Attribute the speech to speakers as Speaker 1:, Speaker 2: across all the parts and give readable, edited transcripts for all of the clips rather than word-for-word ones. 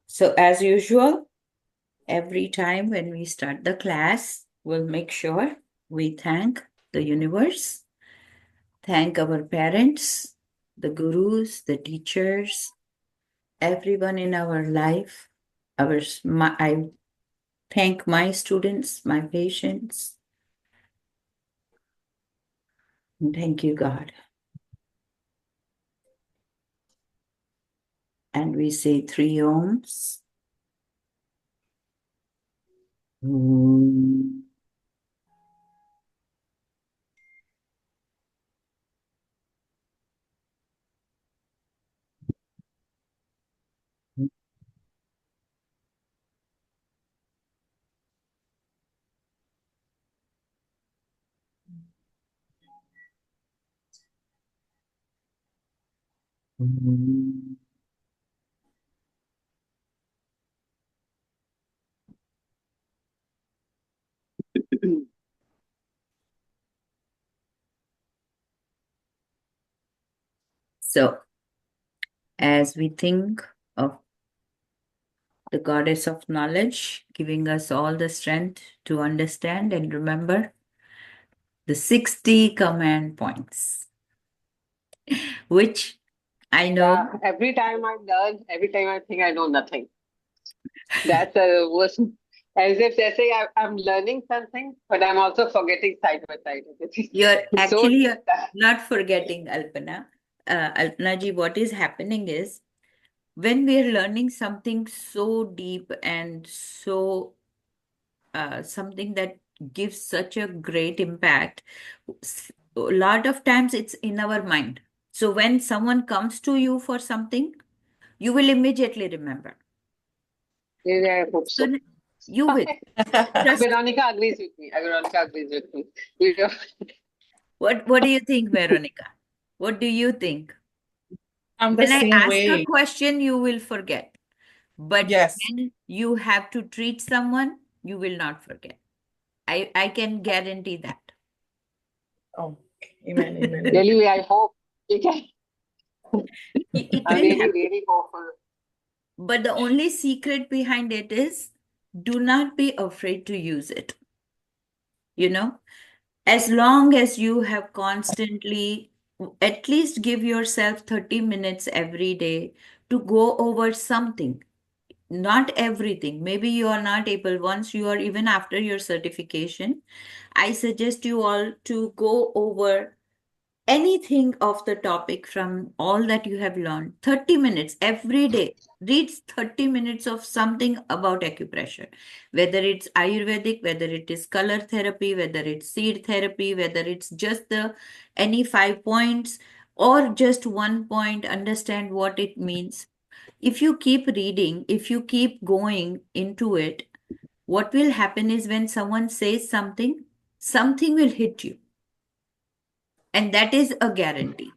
Speaker 1: So as usual, every time when we start the class, we'll make sure we thank the universe, thank our parents, the gurus, the teachers, everyone in our life. I thank my students, my patients. And thank you, God. And we say 3 ohms. Mm. Mm. So, as we think of the goddess of knowledge, giving us all the strength to understand and remember the 60 command points, which I know.
Speaker 2: Yeah, every time I learn, every time I think I know nothing. That's the worst. As if they say I'm learning something, but I'm also forgetting side by side.
Speaker 1: You're
Speaker 2: It's so
Speaker 1: actually
Speaker 2: deep that
Speaker 1: not forgetting, Alpana. Alpana ji, what is happening is when we're learning something so deep and so something that gives such a great impact, a lot of times it's in our mind. So when someone comes to you for something, you will immediately remember.
Speaker 2: yeah, I hope so.
Speaker 1: So you will. Trust.
Speaker 2: Veronica agrees with me. Veronica agrees with me. You know,
Speaker 1: What do you think, Veronica? What do you think?
Speaker 3: I'm the
Speaker 1: When I
Speaker 3: same
Speaker 1: ask a
Speaker 3: way.
Speaker 1: question, you will forget. But
Speaker 3: Yes.
Speaker 1: when you have to treat someone, you will not forget. I can guarantee that.
Speaker 3: Oh, amen, amen, amen.
Speaker 2: really, I hope you can.
Speaker 1: It
Speaker 2: I'm
Speaker 1: will
Speaker 2: really,
Speaker 1: happen.
Speaker 2: really hopeful.
Speaker 1: But the only secret behind it is do not be afraid to use it. You know, as long as you have constantly, at least give yourself 30 minutes every day to go over something. Not everything. Maybe you are not able, once you are even after your certification, I suggest you all to go over anything of the topic from all that you have learned. 30 minutes every day. Read 30 minutes of something about acupressure, whether it's Ayurvedic, whether it is color therapy, whether it's seed therapy, whether it's just the any 5 points or just 1 point, understand what it means. If you keep reading, if you keep going into it, what will happen is when someone says something, something will hit you. And that is a guarantee.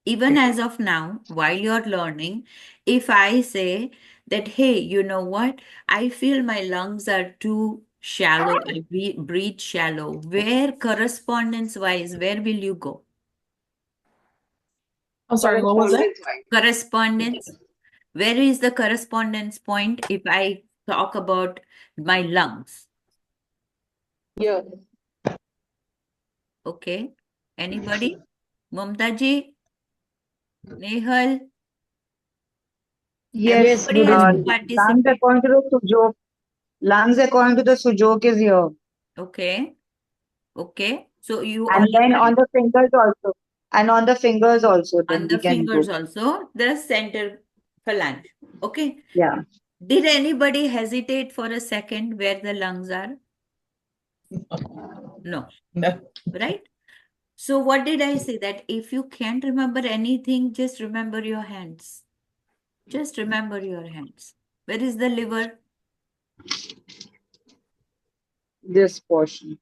Speaker 1: Even as of now, while you're learning, if I say that, hey, you know what? I feel my lungs are too shallow, I breathe shallow. Where correspondence wise, where will you go?
Speaker 3: I'm sorry, what was that?
Speaker 2: Correspondence, right?
Speaker 1: Correspondence. Where is the correspondence point if I talk about my lungs?
Speaker 2: Yeah.
Speaker 1: Okay. Anybody? Mumta ji, Nehal,
Speaker 4: Yes,
Speaker 1: everybody
Speaker 4: good
Speaker 1: has to
Speaker 4: evening. Lungs
Speaker 1: participate.
Speaker 4: according to the Sujok. Lungs according to the Sujok is here.
Speaker 1: Okay. Okay. So you all
Speaker 4: And then
Speaker 1: are
Speaker 4: on the fingers also. And on the fingers also,
Speaker 1: on
Speaker 4: then
Speaker 1: the
Speaker 4: we can
Speaker 1: fingers
Speaker 4: go.
Speaker 1: also, the center phalange. Okay.
Speaker 4: Yeah.
Speaker 1: Did anybody hesitate for a second where the lungs are? No.
Speaker 3: No.
Speaker 1: Right? So what did I say? That if you can't remember anything, just remember your hands. Just remember your hands. Where is the liver?
Speaker 4: This portion.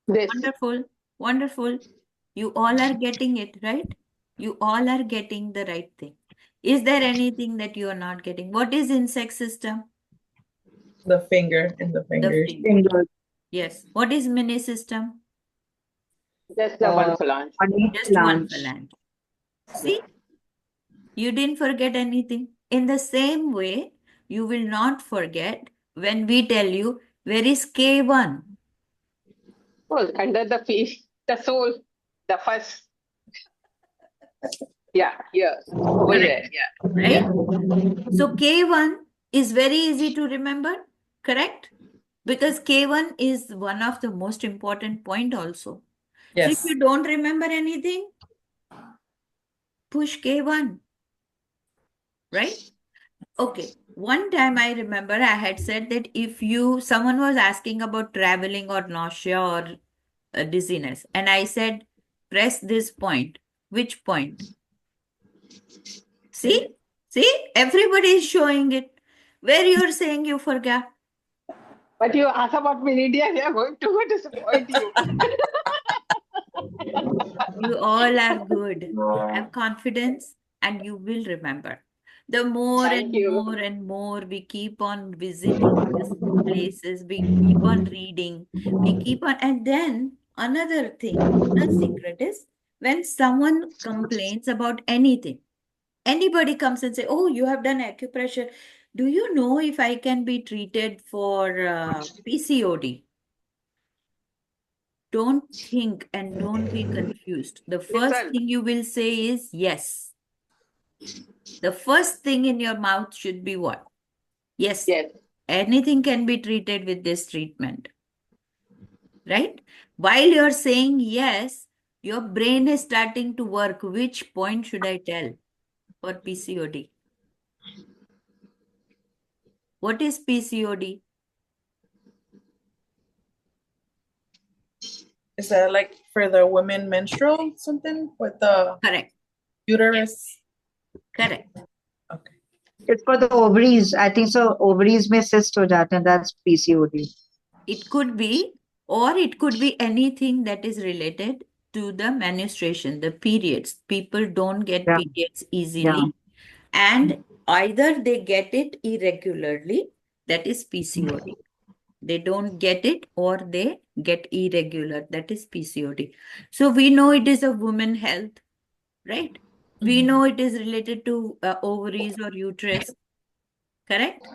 Speaker 2: This.
Speaker 1: Wonderful. Wonderful. You all are getting it, right? You all are getting the right thing. Is there anything that you are not getting? What is insect system?
Speaker 3: The finger and the
Speaker 1: The
Speaker 3: fingers.
Speaker 1: finger.
Speaker 4: Fingers.
Speaker 1: Yes. What is mini system?
Speaker 2: Just the one phalange.
Speaker 4: On each
Speaker 1: Just one
Speaker 4: phalange.
Speaker 1: phalange. See? You didn't forget anything. In the same way, you will not forget when we tell you, where is K1?
Speaker 2: Oh, under the feet, the soul, the first. Yeah, here, over
Speaker 1: Correct.
Speaker 2: there. Yeah,
Speaker 1: Right?
Speaker 2: yeah.
Speaker 1: So K1 is very easy to remember, correct? Because K1 is one of the most important point also. So if
Speaker 3: Yes.
Speaker 1: you don't remember anything, push K1, right? Okay. One time I remember I had said that if someone was asking about traveling or nausea or dizziness, and I said, press this point. Which point? See? See? Everybody is showing it. Where you're saying you forgot.
Speaker 2: But you ask about meridian, you're going to disappoint you.
Speaker 1: You all are good. Have confidence and you will remember. The more
Speaker 2: Thank
Speaker 1: and
Speaker 2: you.
Speaker 1: more and more we keep on visiting these places, we keep on reading, we keep on, and then another thing, bonus secret is when someone complains about anything, anybody comes and say, oh, you have done acupressure. Do you know if I can be treated for PCOD? Don't think and don't be confused. The first
Speaker 2: Listen,
Speaker 1: thing you will say is yes. The first thing in your mouth should be what? Yes,
Speaker 2: yes,
Speaker 1: anything can be treated with this treatment, right? While you're saying yes, your brain is starting to work. Which point should I tell for PCOD? What is PCOD?
Speaker 3: Is that like for the women menstrual something with the
Speaker 1: Correct.
Speaker 3: uterus?
Speaker 1: Correct.
Speaker 3: Okay.
Speaker 4: It's for the ovaries. I think so. Ovaries may cyst हो जाते हैं. That's PCOD.
Speaker 1: It could be, or it could be anything that is related to the menstruation, the periods. People don't get
Speaker 4: Yeah,
Speaker 1: periods
Speaker 4: yeah.
Speaker 1: easily, and either they get it irregularly, that is PCOD. They don't get it, or they get irregular, that is PCOD. So we know it is a woman health, right? We know it is related to ovaries or uterus, correct?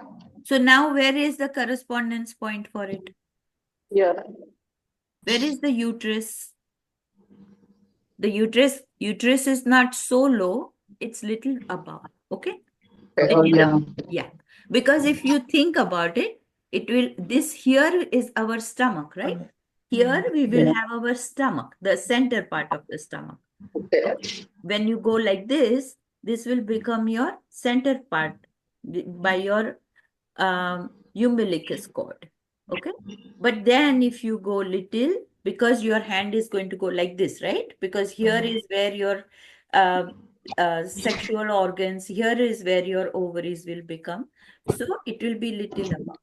Speaker 1: So now where is the correspondence point for it?
Speaker 2: yeah.
Speaker 1: Where is the uterus? The uterus is not so low, it's little above. Okay?
Speaker 4: Oh,
Speaker 1: Little
Speaker 4: yeah.
Speaker 1: above. Yeah. Because if you think about it, this here is our stomach, right? Here we will
Speaker 4: Yeah.
Speaker 1: have our stomach, the center part of the stomach.
Speaker 2: Okay.
Speaker 1: Okay. When you go like this will become your center part by your umbilicus cord. Okay. But then if you go little, because your hand is going to go like this, right? Because here is where your uh, sexual organs, here is where your ovaries will become. So it will be little above,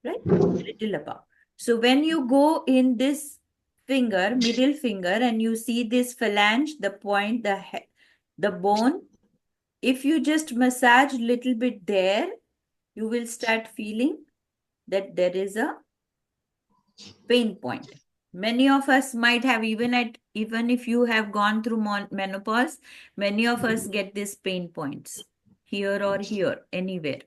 Speaker 1: right? Little above. So when you go in this finger, middle finger, and you see this phalange, the point, the bone, if you just massage little bit there, you will start feeling that there is a pain point. Many of us might have, even if you have gone through menopause, many of us get these pain points here or here, anywhere.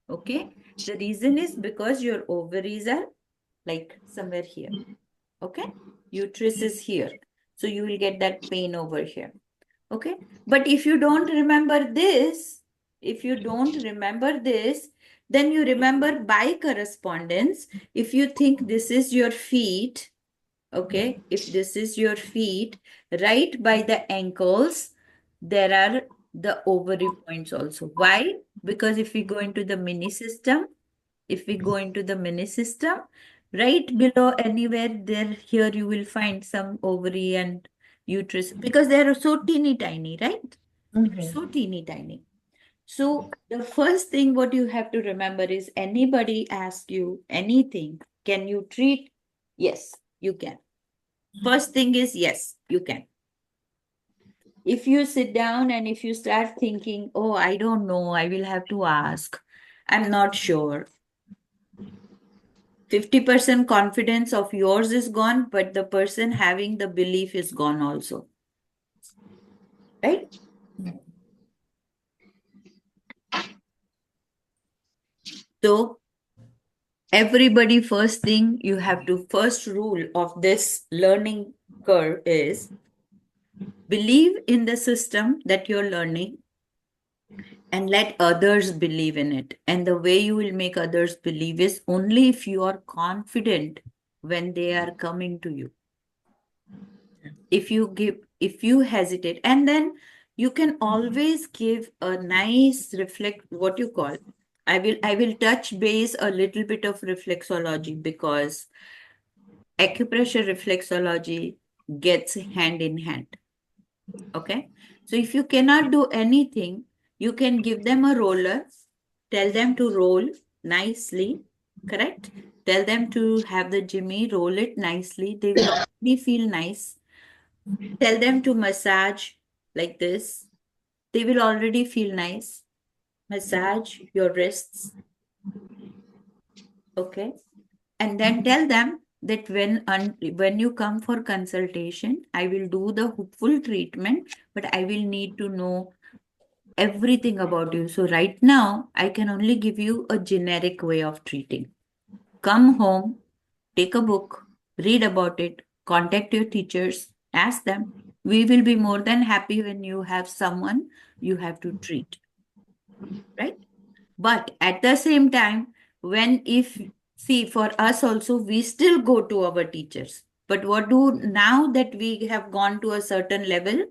Speaker 1: Okay. The reason is because your ovaries are like somewhere here. Okay. Uterus is here. So you will get that pain over here. Okay. But if you don't remember this, then you remember by correspondence. If you think this is your feet, okay, if this is your feet, right by the ankles, there are the ovary points also. Why? Because if we go into the mini system, right below anywhere there, here you will find some ovary and uterus because they are so teeny tiny, right? They're so teeny tiny. So the first thing what you have to remember is anybody ask you anything, can you treat? Yes, you can. First thing is yes, you can. If you sit down and if you start thinking, oh, I don't know, I will have to ask, I'm not sure. 50% confidence of yours is gone, but the person having the belief is gone also. Right? So everybody, first thing you have to, first rule of this learning curve is believe in the system that you're learning and let others believe in it. And the way you will make others believe is only if you are confident when they are coming to you. If you hesitate, and then you can always give a nice reflect, what you call, I will touch base a little bit of reflexology, because acupressure reflexology gets hand in hand. Okay. So if you cannot do anything, you can give them a roller, tell them to roll nicely, correct? Tell them to have the jimmy, roll it nicely. They will already feel nice. Tell them to massage like this. They will already feel nice. Massage your wrists. Okay. And then tell them that when you come for consultation, I will do the full treatment, but I will need to know everything about you. So right now, I can only give you a generic way of treating. Come home, take a book, read about it, contact your teachers, ask them. We will be more than happy when you have someone you have to treat, right? But at the same time, when if see, for us also, we still go to our teachers. But what do, now that we have gone to a certain level,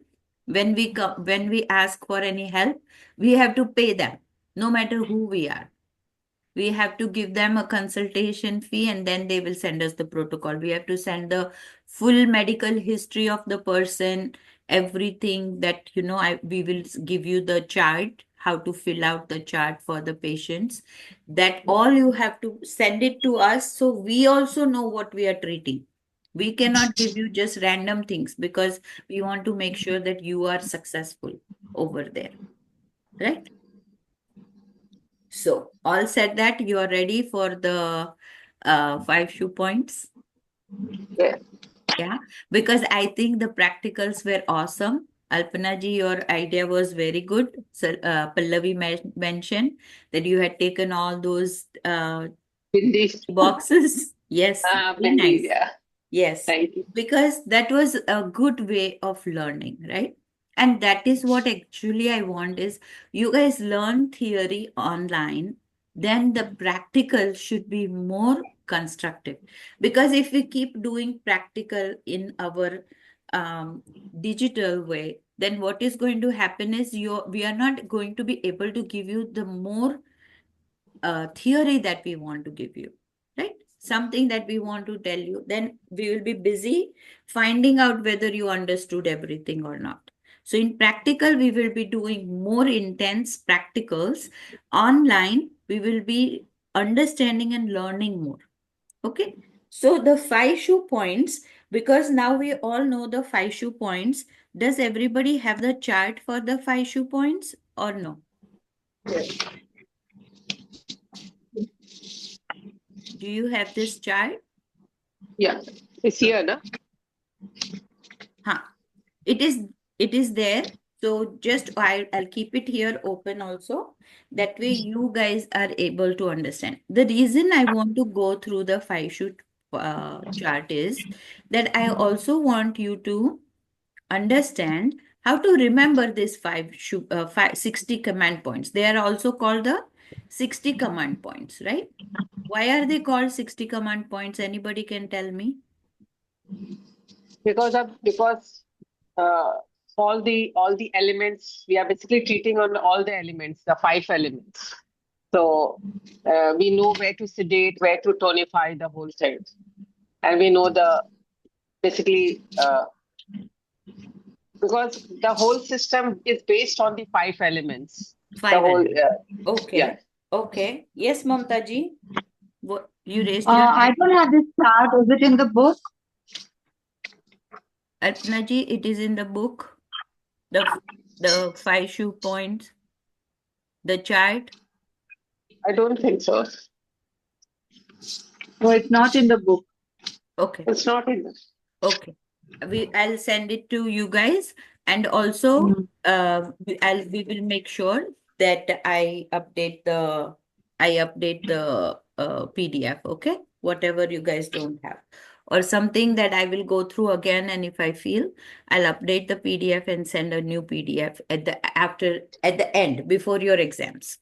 Speaker 1: when we come, when we ask for any help, we have to pay them, no matter who we are. We have to give them a consultation fee, and then they will send us the protocol. We have to send the full medical history of the person, everything that, we will give you the chart, how to fill out the chart for the patients. That all you have to send it to us, so we also know what we are treating. We cannot give you just random things, because we want to make sure that you are successful over there, right? So, all said that, you are ready for the 5 shoe points?
Speaker 2: Yeah.
Speaker 1: Yeah, because I think the practicals were awesome. Alpana ji, your idea was very good. So, Pallavi mentioned that you had taken all those
Speaker 2: Bindi.
Speaker 1: boxes. Yes, very
Speaker 2: Bindi,
Speaker 1: nice.
Speaker 2: yeah.
Speaker 1: Yes,
Speaker 2: Thank you.
Speaker 1: because that was a good way of learning, right? And that is what actually I want is, you guys learn theory online, then the practical should be more constructive. Because if we keep doing practical in our digital way, then what is going to happen is we are not going to be able to give you the more theory that we want to give you, right? Something that we want to tell you, then we will be busy finding out whether you understood everything or not. So in practical, we will be doing more intense practicals. Online, we will be understanding and learning more. Okay. So the 5 shoe points, because now we all know the 5 shoe points. Does everybody have the chart for the 5 shoe points or no? Do you have this chart?
Speaker 2: Yeah. It's here, no?
Speaker 1: Huh. It is there. So just I'll keep it here open also. That way you guys are able to understand. The reason I want to go through the 5 shoot chart is that I also want you to understand how to remember this 60 command points. They are also called the 60 command points, right? Why are they called 60 command points? Anybody can tell me?
Speaker 2: Because uh, all the elements, we are basically treating on all the elements, the 5 elements. So we know where to sedate, where to tonify the whole thing, and we know the basically because the whole system is based on the 5 elements. The
Speaker 1: Five
Speaker 2: whole
Speaker 1: elements.
Speaker 2: yeah.
Speaker 1: Okay. Okay. Yes, Mamta ji. What, you raised your
Speaker 4: I
Speaker 1: hand.
Speaker 4: don't have this chart. Is it in the book?
Speaker 1: Arpana ji, it is in the book. The 5 shoe points. The chart.
Speaker 2: I don't think so.
Speaker 4: No, it's not in the book.
Speaker 1: Okay.
Speaker 2: It's not in this.
Speaker 1: Okay. I'll send it to you guys, and also
Speaker 4: Mhm.
Speaker 1: we will make sure that I update the I update the PDF, okay? Whatever you guys don't have. Or something that I will go through again, and if I feel, I'll update the PDF and send a new PDF at the end, before your exams.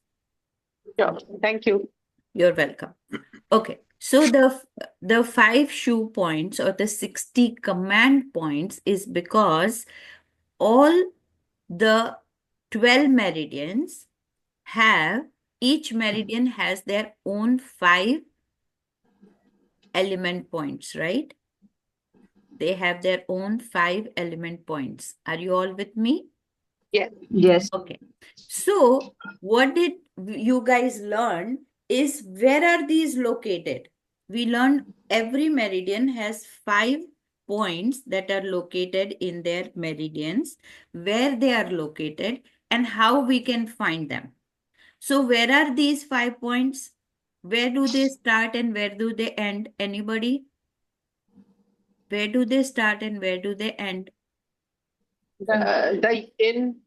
Speaker 2: Sure. Thank you.
Speaker 1: You're welcome. Okay, so the 5 shoe points or the 60 command points is because all the 12 meridians each meridian has their own 5 element points, right? They have their own 5 element points. Are you all with me?
Speaker 2: Yes.
Speaker 4: Yes.
Speaker 1: Okay. So what did you guys learn is where are these located? We learned every meridian has 5 points that are located in their meridians, where they are located and how we can find them. So where are these 5 points? Where do they start and where do they end? Anybody? Where do they start and where do they end?
Speaker 2: The in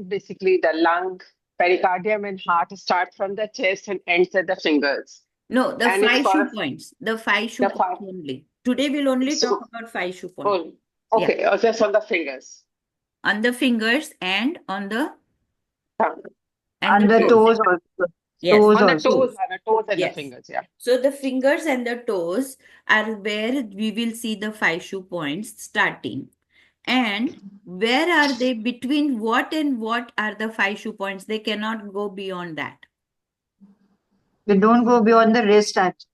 Speaker 2: basically the lung, pericardium, and heart start from the chest and ends at the fingers.
Speaker 1: No, the
Speaker 2: And it's
Speaker 1: 5 shoe
Speaker 2: for
Speaker 1: points. The 5 shoe
Speaker 2: the
Speaker 1: points
Speaker 2: five.
Speaker 1: only. Today we'll only talk
Speaker 2: So,
Speaker 1: about 5 shoe points.
Speaker 2: oh,
Speaker 1: Yeah.
Speaker 2: okay, just on the fingers.
Speaker 1: On the fingers and on the
Speaker 2: Thumb.
Speaker 1: and
Speaker 4: And
Speaker 1: the
Speaker 4: the
Speaker 1: toes.
Speaker 4: toes also.
Speaker 1: Yes.
Speaker 4: Toes
Speaker 2: On the
Speaker 4: also.
Speaker 2: toes, and the
Speaker 1: Yes.
Speaker 2: fingers, yeah.
Speaker 1: So the fingers and the toes are where we will see the 5 shoe points starting. And where are they, between what and what are the 5 shoe points? They cannot go beyond that.
Speaker 4: They don't go beyond the wrist actually.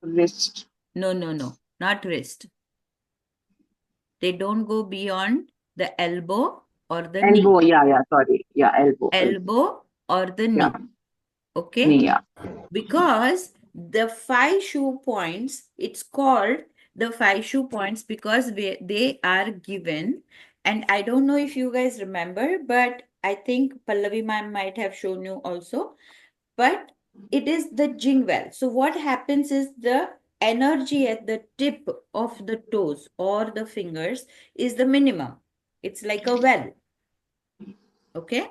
Speaker 4: Wrist.
Speaker 1: No, not wrist. They don't go beyond the elbow or the knee.
Speaker 4: Elbow, yeah, sorry. Yeah, elbow.
Speaker 1: Elbow or the knee.
Speaker 4: Yeah.
Speaker 1: Okay?
Speaker 4: Knee, yeah.
Speaker 1: Because the 5 shoe points, it's called the 5 shoe points because they are given. And I don't know if you guys remember, but I think Pallavi ma'am might have shown you also. But it is the jing well. So what happens is the energy at the tip of the toes or the fingers is the minimum. It's like a well. Okay?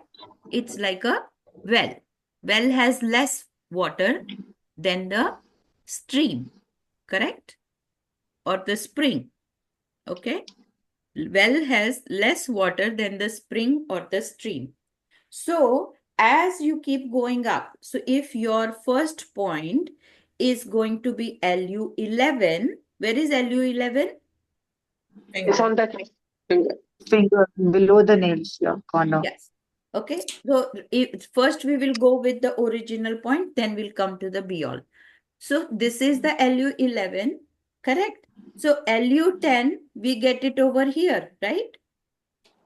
Speaker 1: It's like a well. Well has less water than the stream, correct? Or the spring. Okay? Well has less water than the spring or the stream. So as you keep going up, so if your first point is going to be LU11, where is LU11?
Speaker 3: Finger.
Speaker 2: It's on the finger.
Speaker 4: Finger below the nails, yeah, corner.
Speaker 1: Yes. Okay. So first we will go with the original point, then we'll come to the be all. So this is the LU11, correct? So LU10, we get it over here, right?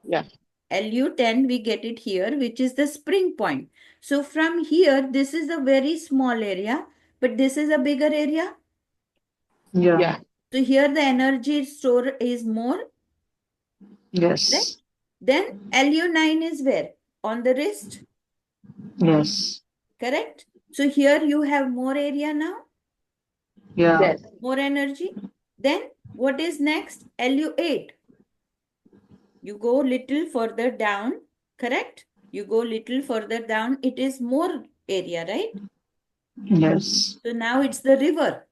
Speaker 2: Yeah.
Speaker 1: LU10, we get it here, which is the spring point. So from here, this is a very small area, but this is a bigger area.
Speaker 4: Yeah.
Speaker 2: Yeah.
Speaker 1: So here the energy store is more, correct?
Speaker 4: Yes.
Speaker 1: Then LU9 is where? On the wrist,
Speaker 4: Yes.
Speaker 1: correct? So here you have more area now,
Speaker 4: Yeah.
Speaker 2: Yes.
Speaker 1: more energy. Then what is next? LU8. You go little further down, correct? You go little further down, it is more area, right?
Speaker 4: Yes.
Speaker 1: So now it's the river.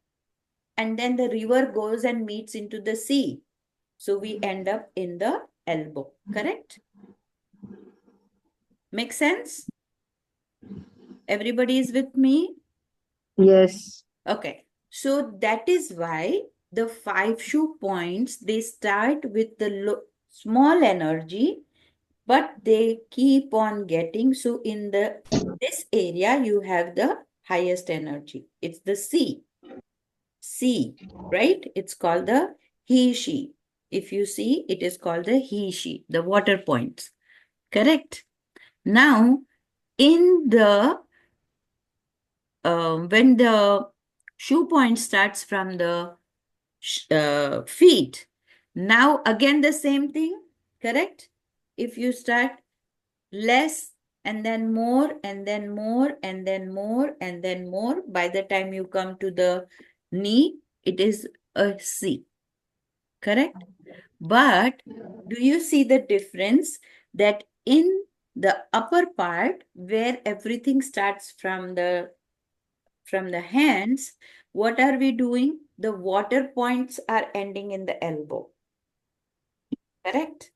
Speaker 1: And then the river goes and meets into the sea. So we end up in the elbow, correct? Make sense? Everybody is with me?
Speaker 4: Yes.
Speaker 1: Okay. So that is why the 5 shoe points, they start with the small energy, but they keep on getting. So in this area, you have the highest energy. It's the C. C, right? It's called the he, she. If you see, it is called the he, she, the water points. Correct? Now, in the when the shoe point starts from the feet, now again the same thing, correct? If you start less and then more and then more and then more and then more, by the time you come to the knee, it is a C, correct? But do you see the difference that in the upper part where everything starts from the from the hands, what are we doing? The water points are ending in the elbow. Correct?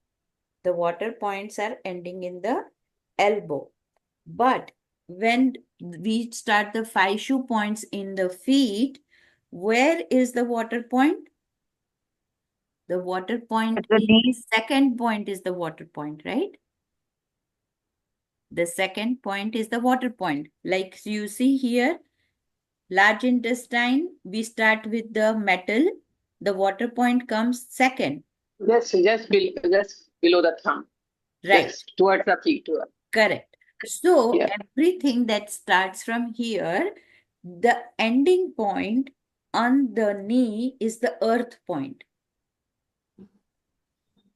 Speaker 1: The water points are ending in the elbow. But when we start the 5 shoe points in the feet, where is the water point? The water point
Speaker 4: At the
Speaker 1: is,
Speaker 4: knee.
Speaker 1: second point is the water point, right? The second point is the water point. Like you see here, large intestine, we start with the metal. The water point comes second.
Speaker 2: Just below the thumb.
Speaker 1: Right.
Speaker 2: Just towards the feet.
Speaker 1: Correct. So
Speaker 2: Yeah.
Speaker 1: everything that starts from here, the ending point on the knee is the earth point.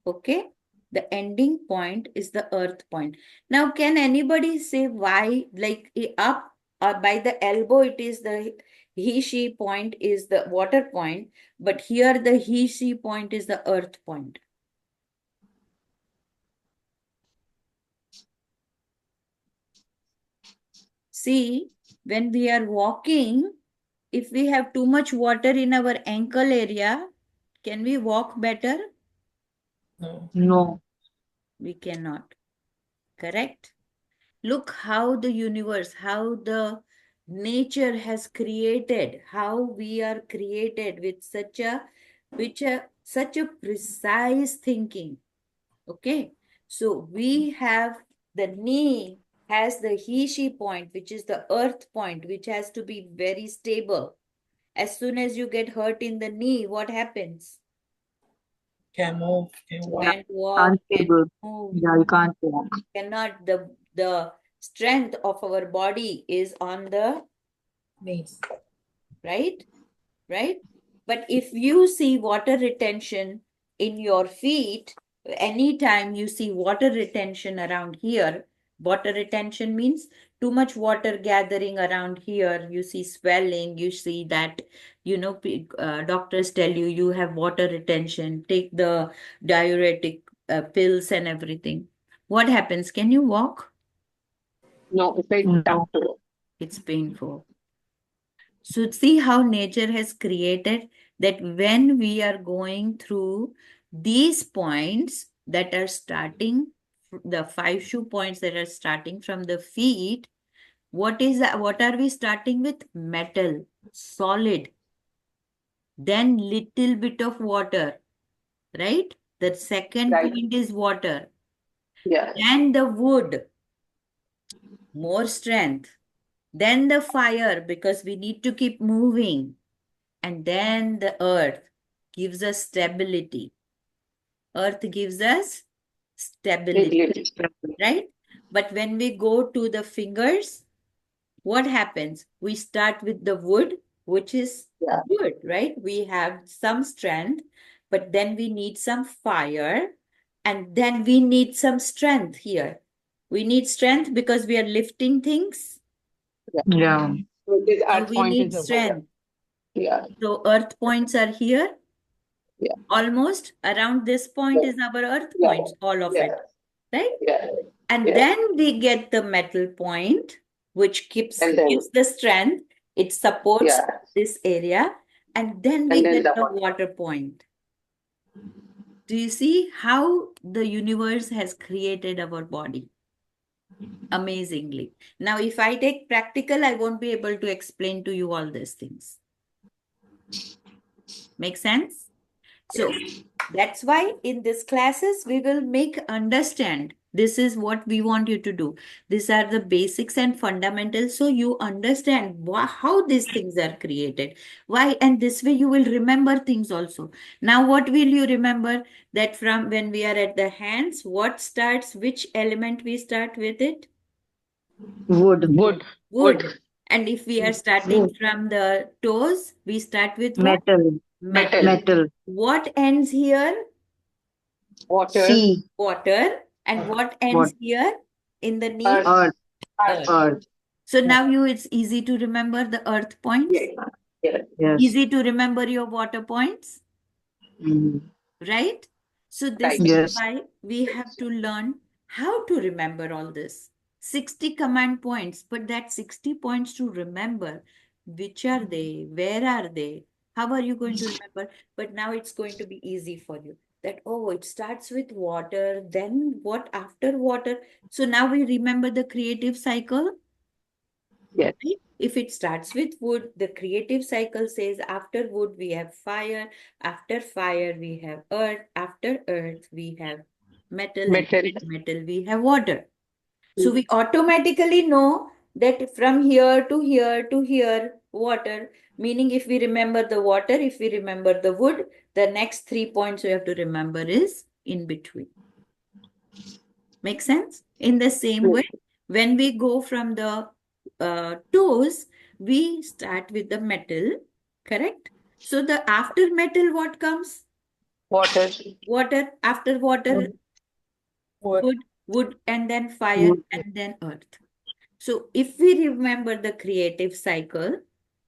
Speaker 1: Okay? The ending point is the earth point. Now, can anybody say why, like up by the elbow, it is the he-she point is the water point, but here the he-she point is the earth point? See, when we are walking, if we have too much water in our ankle area, can we walk better?
Speaker 3: No.
Speaker 4: No.
Speaker 1: We cannot. Correct? Look how the universe, how the nature has created, how we are created with such a precise thinking. Okay? So we have the knee has the he-she point, which is the earth point, which has to be very stable. As soon as you get hurt in the knee, what happens?
Speaker 3: Can't move. Can't walk.
Speaker 1: Can't walk, can't
Speaker 4: Unstable.
Speaker 1: move,
Speaker 4: Yeah, you can't walk.
Speaker 1: cannot. The strength of our body is on the
Speaker 3: Knees.
Speaker 1: right, right. But if you see water retention in your feet, anytime you see water retention around here, water retention means too much water gathering around here. You see swelling, you see that, doctors tell you you have water retention, take the diuretic pills and everything. What happens? Can you walk?
Speaker 2: No, it's very
Speaker 4: No.
Speaker 2: tough to do.
Speaker 1: It's painful. So see how nature has created that when we are going through these points that are starting, the 5 shoe points that are starting from the feet, what are we starting with? Metal, solid, then little bit of water, right? The second
Speaker 2: Right.
Speaker 1: point is water.
Speaker 2: Yeah.
Speaker 1: Then the wood, more strength. Then the fire, because we need to keep moving. And then the earth gives us stability. Earth gives us stability, right? But when we go to the fingers, what happens? We start with the wood, which is good, right? We have some strength, but then we need some fire, and then we need some strength here. We need strength because we are lifting things.
Speaker 4: Yeah.
Speaker 2: So this
Speaker 1: So
Speaker 2: earth
Speaker 1: we
Speaker 2: point
Speaker 1: need
Speaker 2: is over
Speaker 1: strength.
Speaker 2: here. Yeah.
Speaker 1: So earth points are here.
Speaker 2: Yeah.
Speaker 1: Almost around this point is our earth
Speaker 2: Yeah.
Speaker 1: points, all of
Speaker 2: Yeah.
Speaker 1: it, right?
Speaker 2: Yeah.
Speaker 1: And
Speaker 2: Yeah.
Speaker 1: then we get the metal point, which
Speaker 2: And then
Speaker 1: gives the strength. It supports
Speaker 2: yeah.
Speaker 1: this area. And then we
Speaker 2: And then
Speaker 1: get
Speaker 2: the
Speaker 1: the
Speaker 2: water.
Speaker 1: water point. Do you see how the universe has created our body? Amazingly. Now, if I take practical, I won't be able to explain to you all these things. Make sense? So that's why in these classes, we will make understand. This is what we want you to do. These are the basics and fundamentals. So you understand how these things are created. Why? And this way you will remember things also. Now, what will you remember? That from when we are at the hands, what starts, which element we start with it?
Speaker 4: Wood.
Speaker 1: Wood. And if we are starting
Speaker 4: Wood.
Speaker 1: from the toes, we start with what?
Speaker 4: Metal.
Speaker 1: Metal.
Speaker 4: Metal.
Speaker 1: What ends here?
Speaker 2: Water.
Speaker 4: Sea.
Speaker 1: Water. And what ends here in the knee?
Speaker 2: Earth.
Speaker 4: Earth.
Speaker 1: Earth.
Speaker 4: Earth.
Speaker 1: So now it's easy to remember the earth points.
Speaker 2: Yeah.
Speaker 4: Yes.
Speaker 1: Easy to remember your water points,
Speaker 4: Mm.
Speaker 1: right? So this
Speaker 2: Right.
Speaker 1: is
Speaker 4: Yes.
Speaker 1: why we have to learn how to remember all this. 60 command points, but that 60 points to remember, which are they, where are they, how are you going to remember? But now it's going to be easy for you that, oh, it starts with water, then what after water? So now we remember the creative cycle.
Speaker 2: Yes.
Speaker 1: Right? If it starts with wood, the creative cycle says after wood we have fire, after fire we have earth, after earth we have metal, and
Speaker 2: Metal.
Speaker 1: metal we have water. So we automatically know that from here to here to here, water, meaning if we remember the water, if we remember the wood, the next 3 points we have to remember is in between. Make sense? In the same way, when we go from the toes, we start with the metal, correct? So the after metal, what comes?
Speaker 2: Water.
Speaker 1: Water. After water,
Speaker 3: Wood.
Speaker 1: wood, and then fire,
Speaker 4: Wood.
Speaker 1: and then earth. So if we remember the creative cycle,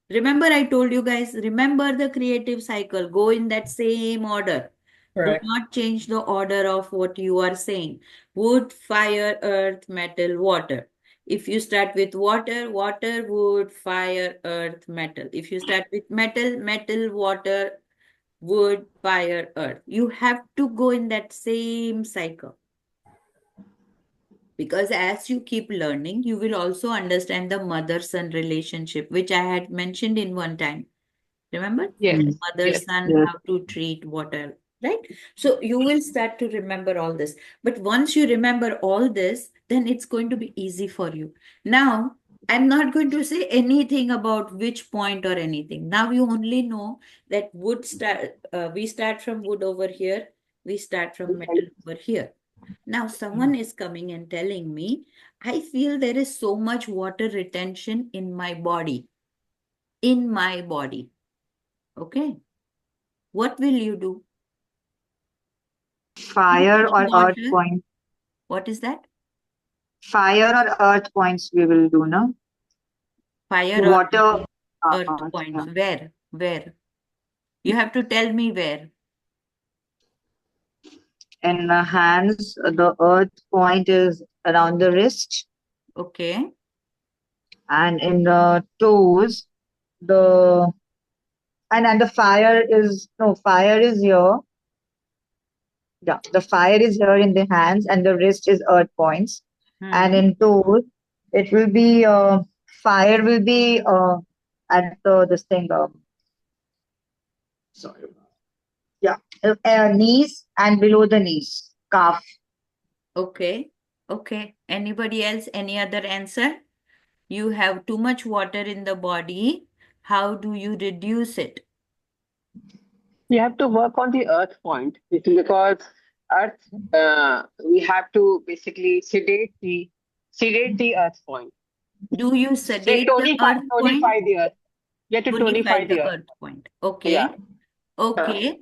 Speaker 1: remember I told you guys, remember the creative cycle, go in that same order. Do
Speaker 3: Correct.
Speaker 1: not change the order of what you are saying. Wood, fire, earth, metal, water. If you start with water, water, wood, fire, earth, metal. If you start with metal, metal, water, wood, fire, earth. You have to go in that same cycle. Because as you keep learning, you will also understand the mother-son relationship, which I had mentioned in one time. Remember?
Speaker 2: Yes.
Speaker 4: Mm.
Speaker 1: Mother,
Speaker 2: Yes.
Speaker 1: son,
Speaker 4: Yes.
Speaker 1: how to treat water, right? So you will start to remember all this. But once you remember all this, then it's going to be easy for you. Now, I'm not going to say anything about which point or anything. Now you only know that we start from wood over here, we start from metal over here. Now someone is coming and telling me, I feel there is so much water retention in my body. In my body. Okay. What will you do?
Speaker 4: Fire or earth
Speaker 1: Water.
Speaker 4: point.
Speaker 1: What is that?
Speaker 4: Fire or earth points we will do, no?
Speaker 1: Fire or
Speaker 4: Water,
Speaker 1: earth
Speaker 4: earth,
Speaker 1: points.
Speaker 4: yeah.
Speaker 1: Where? Where? You have to tell me where.
Speaker 4: In the hands, the earth point is around the wrist,
Speaker 1: Okay.
Speaker 4: and in the toes, the and the fire is no fire is here. Yeah, the fire is here in the hands, and the wrist is earth points, and
Speaker 1: Hmm.
Speaker 4: in toes, it will be fire will be at the this thing. Sorry. Yeah, knees and below the knees, calf.
Speaker 1: Okay. Okay. Anybody else? Any other answer? You have too much water in the body. How do you reduce it?
Speaker 2: You have to work on the earth point because earth, we have to basically sedate the earth point.
Speaker 1: Do you
Speaker 2: Like
Speaker 1: sedate the earth point?
Speaker 2: tonify the earth. You have to
Speaker 1: Tonify
Speaker 2: tonify
Speaker 1: the
Speaker 2: the earth.
Speaker 1: earth point. Okay.
Speaker 2: Yeah. Uh,
Speaker 1: Okay.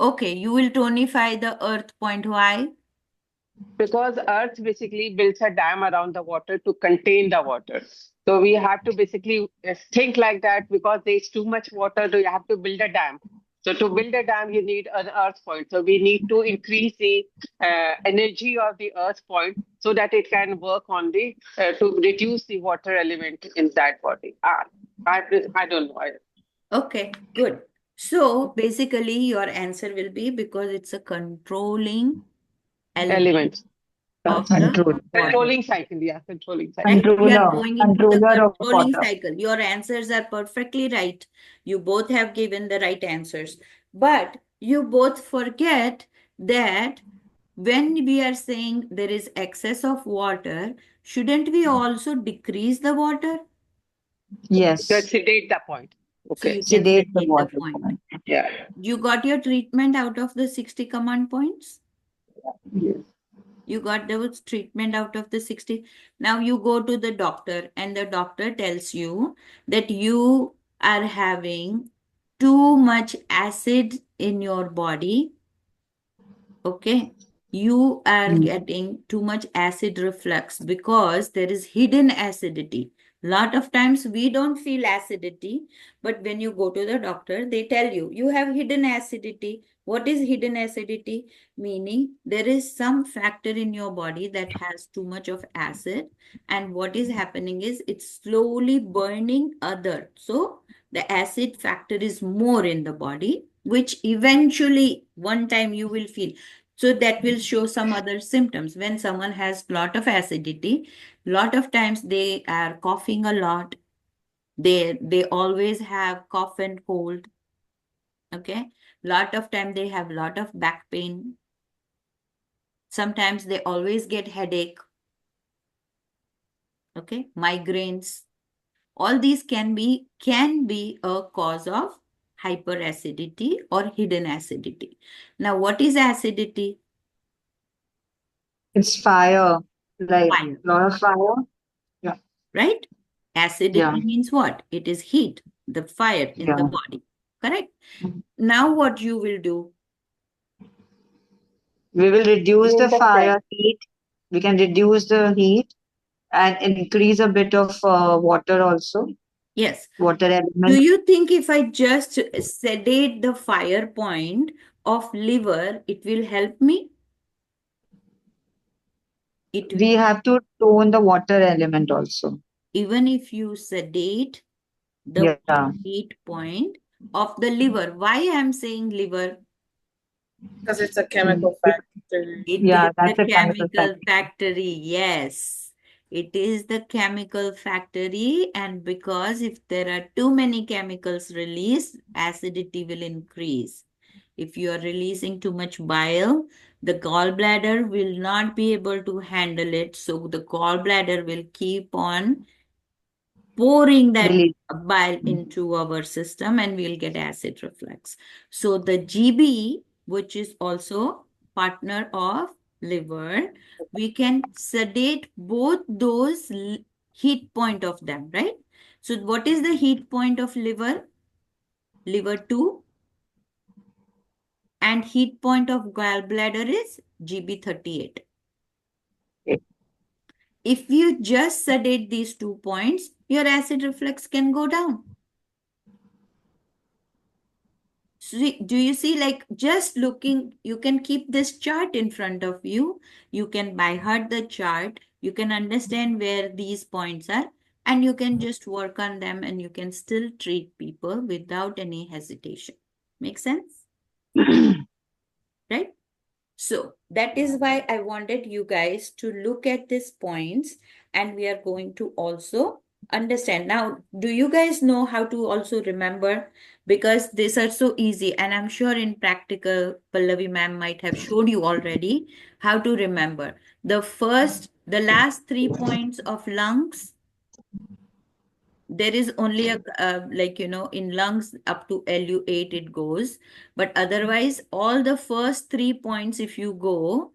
Speaker 1: Okay. You will tonify the earth point. Why?
Speaker 2: because earth basically builds a dam around the water to contain the water. So we have to basically think like that because there's too much water, so you have to build a dam. So to build a dam, you need an earth point. So we need to increase the energy of the earth point so that it can work on the to reduce the water element in that body. I don't know.
Speaker 1: Okay, good. So basically, your answer will be because it's a controlling element
Speaker 2: Elements.
Speaker 1: of the
Speaker 4: Control.
Speaker 1: water.
Speaker 2: Controlling cycle. Yeah, controlling cycle.
Speaker 1: Right? We are
Speaker 4: Controller.
Speaker 1: going into the
Speaker 4: Controller of
Speaker 1: controlling
Speaker 4: water.
Speaker 1: cycle. Your answers are perfectly right. You both have given the right answers. But you both forget that when we are saying there is excess of water, shouldn't we also decrease the water?
Speaker 4: Yes.
Speaker 2: Sedate the point.
Speaker 1: So
Speaker 2: Okay.
Speaker 1: you can
Speaker 4: Sedate the
Speaker 1: sedate the
Speaker 4: water
Speaker 1: point.
Speaker 4: point.
Speaker 2: Yeah.
Speaker 1: You got your treatment out of the 60 command points?
Speaker 2: Yes.
Speaker 1: You got the treatment out of the 60. Now you go to the doctor and the doctor tells you that you are having too much acid in your body. Okay. You are
Speaker 4: Mm.
Speaker 1: getting too much acid reflux because there is hidden acidity. Lot of times we don't feel acidity, but when you go to the doctor, they tell you, you have hidden acidity. What is hidden acidity? Meaning there is some factor in your body that has too much of acid, and what is happening is it's slowly burning other. So the acid factor is more in the body, which eventually one time you will feel. So that will show some other symptoms. When someone has lot of acidity, lot of times they are coughing a lot. They always have cough and cold. Okay. Lot of time they have lot of back pain. Sometimes they always get headache. Okay. Migraines. All these can be a cause of hyperacidity or hidden acidity. Now, what is acidity?
Speaker 4: It's fire, like
Speaker 1: Fire,
Speaker 4: lot of fire. Yeah,
Speaker 1: right?
Speaker 4: yeah,
Speaker 1: Acidity means what? It is heat, the fire in the
Speaker 4: yeah.
Speaker 1: body. Correct? Now, what you will do?
Speaker 4: We will reduce
Speaker 2: Use
Speaker 4: the
Speaker 2: the fan.
Speaker 4: fire heat. We can reduce the heat and increase a bit of water also,
Speaker 1: Yes.
Speaker 4: water
Speaker 1: Do
Speaker 4: element.
Speaker 1: you think if I just sedate the fire point of liver, it will help me? It
Speaker 4: We
Speaker 1: will.
Speaker 4: have to tone the water element also.
Speaker 1: Even if you sedate the
Speaker 4: Yeah,
Speaker 1: heat point of the liver. Why I'm saying liver?
Speaker 3: Because it's a
Speaker 4: mm,
Speaker 3: chemical
Speaker 4: it-
Speaker 3: factory.
Speaker 1: It
Speaker 4: yeah,
Speaker 1: is the
Speaker 4: that's a chemical
Speaker 1: chemical
Speaker 4: factor.
Speaker 1: factory. Yes, it is the chemical factory. And because if there are too many chemicals released, acidity will increase. If you are releasing too much bile, the gallbladder will not be able to handle it. So the gallbladder will keep on pouring that
Speaker 4: Release.
Speaker 1: bile into our system and we'll get acid reflux. So the GB, which is also partner of liver, we can sedate both those heat point of them, right? So what is the heat point of liver? Liver 2, and heat point of gallbladder is GB38. If you just sedate these 2 points, your acid reflux can go down. Do you see, like, just looking, you can keep this chart in front of you. You can by heart the chart. You can understand where these points are, and you can just work on them, and you can still treat people without any hesitation. Make sense? Right? So that is why I wanted you guys to look at these points, and we are going to also understand. Now, do you guys know how to also remember? Because these are so easy, and I'm sure in practical, Pallavi ma'am might have showed you already how to remember. The last 3 points of lungs, there is only a, like, in lungs up to LU8 it goes, but otherwise, all the first 3 points, if you go,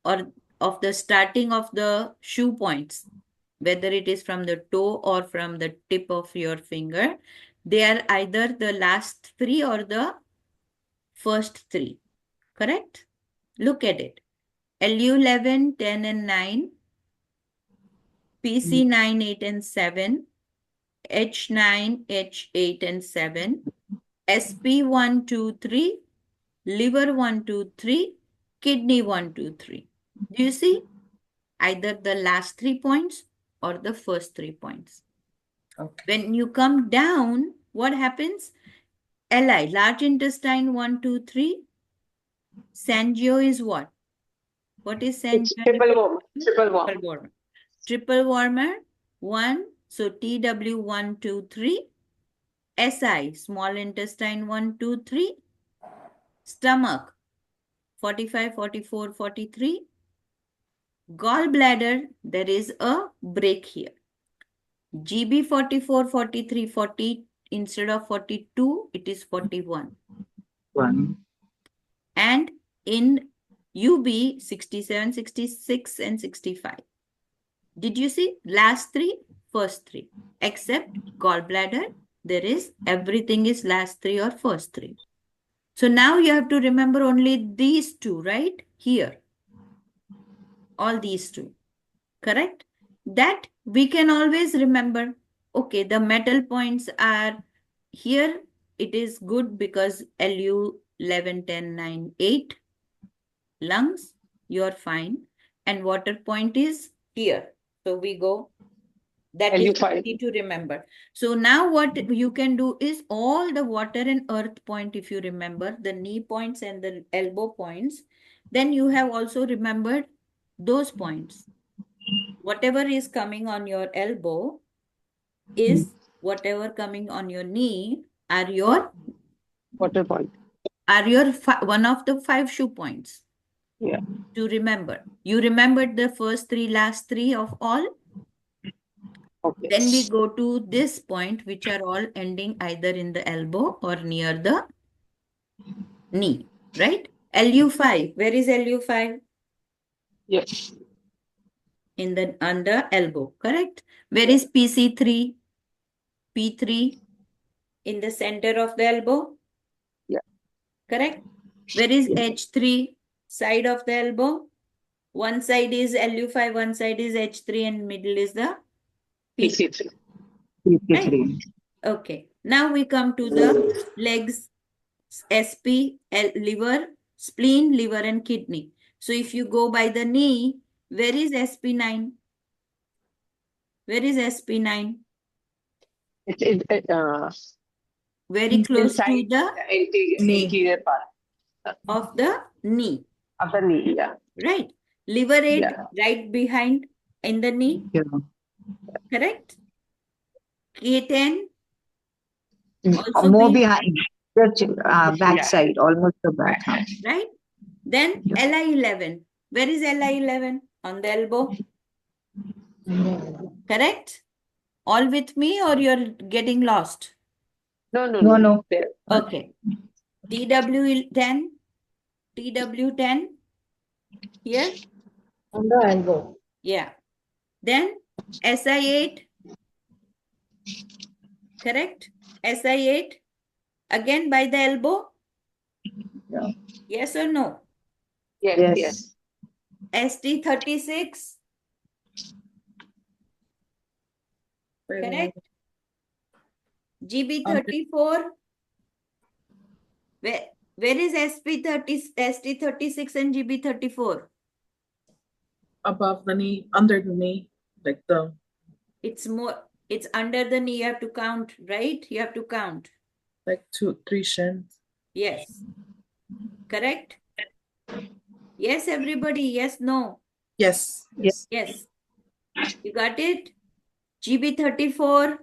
Speaker 1: or of the starting of the shoe points, whether it is from the toe or from the tip of your finger, they are either the last three or the first three. Correct? Look at it. LU11, 10, and 9, PC9, 8, and 7, H9, H8, and 7, SP1, 2, 3, liver 1, 2, 3, kidney 1, 2, 3. Do you see? Either the last 3 points or the first 3 points.
Speaker 3: Okay.
Speaker 1: When you come down, what happens? LI, large intestine 1, 2, 3. Sangio is what? What is
Speaker 2: It's
Speaker 1: Sangio?
Speaker 2: triple warm. Triple
Speaker 1: Triple
Speaker 2: warm.
Speaker 1: warmer. Triple warmer 1. So TW 1, 2, 3. SI, small intestine 1, 2, 3. Stomach 45, 44, 43. Gallbladder, there is a break here. GB 44, 43, 40, instead of 42, it is 41.
Speaker 4: One.
Speaker 1: And in UB 67, 66, and 65. Did you see? Last three, first three. Except gallbladder, there is everything is last three or first three. So now you have to remember only these two, right? Here. All these two. Correct? that we can always remember. Okay, the metal points are here. It is good because Lu 11, 10, 9, 8. Lungs, you're fine. And water point is here. So we go. That is
Speaker 2: LU5.
Speaker 1: easy to remember. So now what you can do is all the water and earth point, if you remember, the knee points and the elbow points, then you have also remembered those points. Whatever is coming on your elbow is whatever coming on your knee are your
Speaker 2: Water point.
Speaker 1: one of the 5 shoe points.
Speaker 2: Yeah.
Speaker 1: To remember. You remembered the first 3, last 3 of all.
Speaker 2: Okay.
Speaker 1: Then we go to this point, which are all ending either in the elbow or near the knee, right? LU5. Where is LU5?
Speaker 2: Yes.
Speaker 1: On the elbow, correct? Where is PC3? P3 in the center of the elbow.
Speaker 2: Yeah.
Speaker 1: Correct? Where is H3? Side of the elbow. One side is LU5, one side is H3, and middle is the P3.
Speaker 2: PC3.
Speaker 1: Right? Okay. Now we come to the legs, SP, liver, spleen, liver, and kidney. So if you go by the knee, where is SP9? Where is SP9?
Speaker 2: It's
Speaker 1: Very close to
Speaker 2: inside
Speaker 1: the
Speaker 2: the
Speaker 3: Knee.
Speaker 2: interior part
Speaker 1: of the knee,
Speaker 2: of the knee. Yeah.
Speaker 1: right? Liver 8
Speaker 2: Yeah.
Speaker 1: right behind in the knee,
Speaker 4: Yeah.
Speaker 1: correct? K10 also
Speaker 4: More
Speaker 1: be,
Speaker 4: behind, just backside, almost the back.
Speaker 1: right? Then
Speaker 4: Yeah.
Speaker 1: LI11. Where is LI11? On the elbow, correct? All with me or you're getting lost?
Speaker 2: No, no,
Speaker 4: No,
Speaker 2: no.
Speaker 4: no.
Speaker 2: There.
Speaker 1: Okay. TW10, TW10 here.
Speaker 3: On the elbow.
Speaker 1: Yeah. Then SI8, correct? SI8 again by the elbow.
Speaker 4: Yeah.
Speaker 1: Yes or no?
Speaker 2: Yes,
Speaker 4: Yes.
Speaker 2: yes.
Speaker 1: ST36, correct? GB34. Where is ST36 and GB34?
Speaker 3: Above the knee, under the knee, like the
Speaker 1: It's under the knee. You have to count, right? You have to count.
Speaker 3: like 2, 3 shins.
Speaker 1: Yes. Correct? Yes, everybody. Yes, no.
Speaker 3: Yes.
Speaker 4: Yes.
Speaker 1: Yes. You got it? GB34,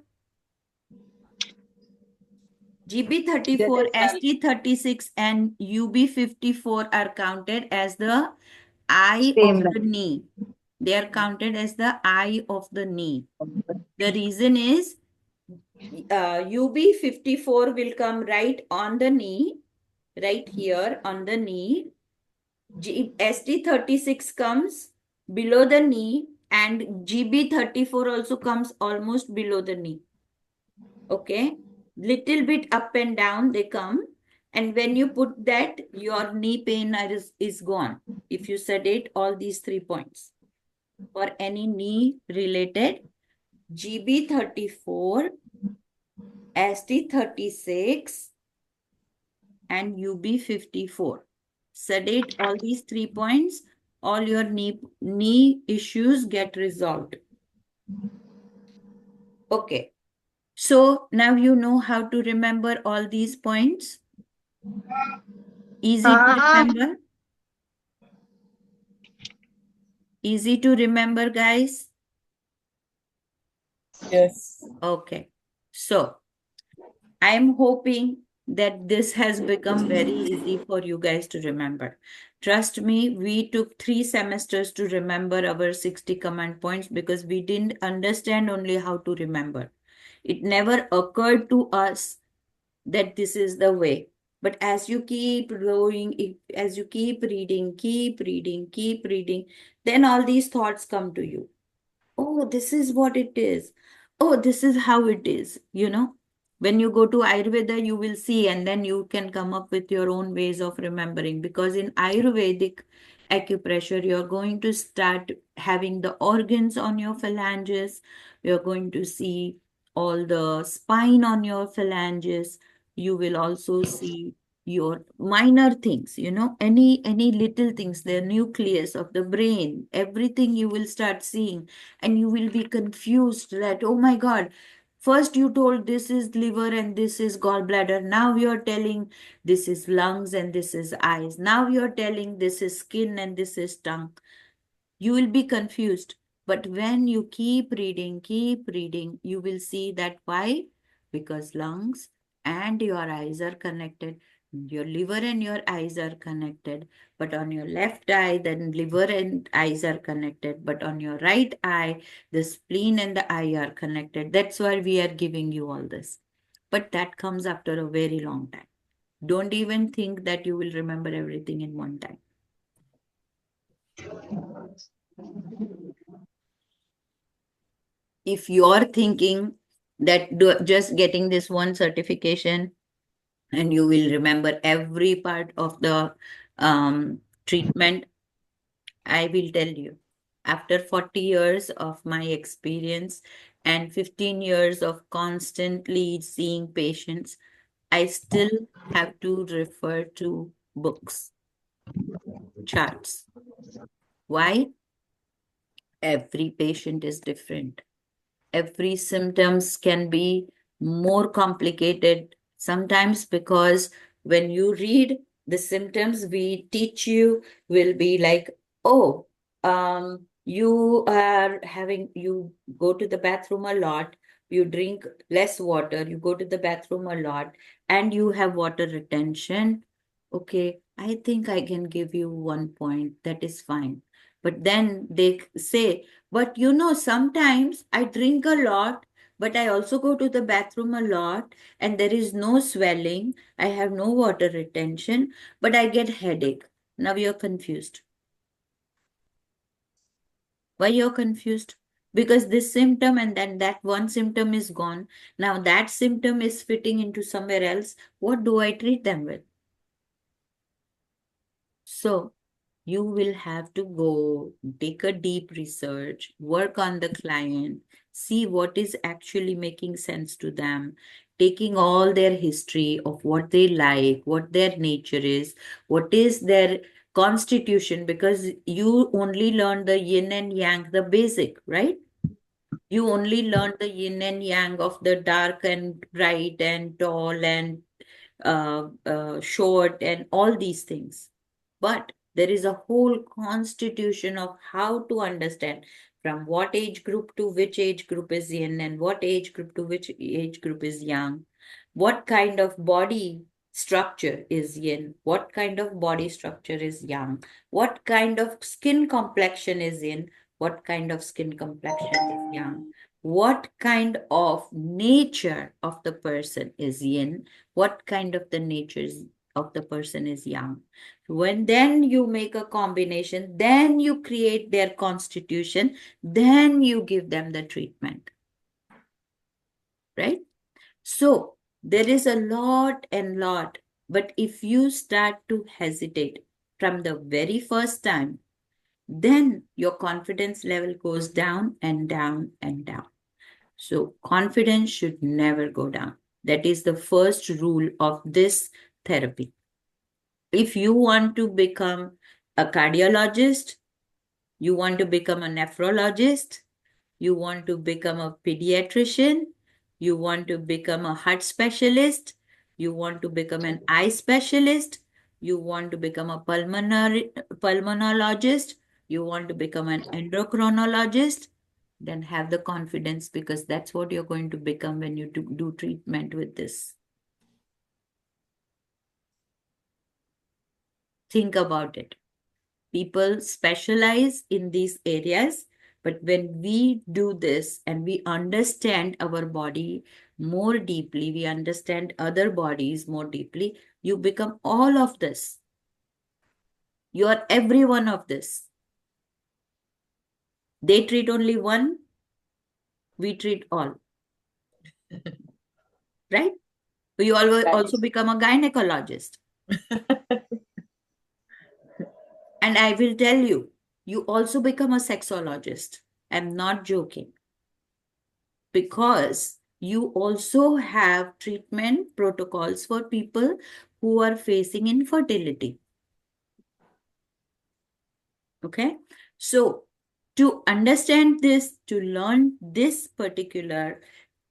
Speaker 1: GB34, ST36, and UB54 are counted as the eye
Speaker 4: Same
Speaker 1: of the
Speaker 4: line.
Speaker 1: knee. They are counted as the eye of the knee. The reason is UB54 will come right on the knee, right here on the knee. ST36 comes below the knee, and GB34 also comes almost below the knee. Okay, little bit up and down they come, and when you put that, your knee pain is gone if you sedate all these 3 points. For any knee related, GB34, ST36, and UB54. Sedate all these 3 points, all your knee issues get resolved. Okay. So now you know how to remember all these points. Easy to remember. Easy to remember, guys.
Speaker 3: Yes.
Speaker 1: Okay. So I am hoping that this has become very easy for you guys to remember. Trust me, we took 3 semesters to remember our 60 command points because we didn't understand only how to remember. It never occurred to us that this is the way. But as you keep growing, as you keep reading, then all these thoughts come to you. Oh, this is what it is. Oh, this is how it is, When you go to Ayurveda, you will see, and then you can come up with your own ways of remembering. Because in Ayurvedic, acupressure, you're going to start having the organs on your phalanges. You're going to see all the spine on your phalanges. You will also see your minor things, any little things, the nucleus of the brain, everything you will start seeing, and you will be confused that, oh my God, first you told this is liver and this is gallbladder. Now you're telling this is lungs and this is eyes. Now you're telling this is skin and this is tongue. You will be confused. But when you keep reading, you will see that why? Because lungs and your eyes are connected. Your liver and your eyes are connected. But on your left eye, then liver and eyes are connected. But on your right eye, the spleen and the eye are connected. That's why we are giving you all this. But that comes after a very long time. Don't even think that you will remember everything in one time. If you're thinking that just getting this one certification and you will remember every part of the treatment, I will tell you, after 40 years of my experience and 15 years of constantly seeing patients, I still have to refer to books, charts. Why? Every patient is different. Every symptoms can be more complicated sometimes, because when you read the symptoms we teach you will be like, oh, you go to the bathroom a lot, you drink less water, you go to the bathroom a lot, and you have water retention. Okay, I think I can give you 1 point, that is fine. But then they say, but sometimes I drink a lot, but I also go to the bathroom a lot, and there is no swelling. I have no water retention, but I get headache. Now you're confused. Why you're confused? Because this symptom and then that one symptom is gone. Now that symptom is fitting into somewhere else. What do I treat them with? So you will have to go take a deep research, work on the client, see what is actually making sense to them, taking all their history of what they like, what their nature is, what is their constitution, because you only learn the yin and yang, the basic, right? You only learn the yin and yang of the dark and bright and tall and short and all these things. But there is a whole constitution of how to understand from what age group to which age group is yin and what age group to which age group is yang. What kind of body structure is yin? What kind of body structure is yang? What kind of skin complexion is yin? What kind of skin complexion is yang? What kind of nature of the person is yin? What kind of the natures of the person is yang? When then you make a combination, then you create their constitution, then you give them the treatment, right? So there is a lot and lot, but if you start to hesitate from the very first time, then your confidence level goes down and down and down. So confidence should never go down. That is the first rule of this therapy. If you want to become a cardiologist, you want to become a nephrologist, you want to become a pediatrician, you want to become a heart specialist, you want to become an eye specialist, you want to become a pulmonologist, you want to become an endocrinologist, then have the confidence, because that's what you're going to become when you do treatment with this. Think about it. People specialize in these areas, but when we do this and we understand our body more deeply, we understand other bodies more deeply, you become all of this. You are every one of this. They treat only one, we treat all. Right? You also become a gynecologist. And I will tell you, you also become a sexologist. I'm not joking. Because you also have treatment protocols for people who are facing infertility. Okay. So to understand this, to learn this particular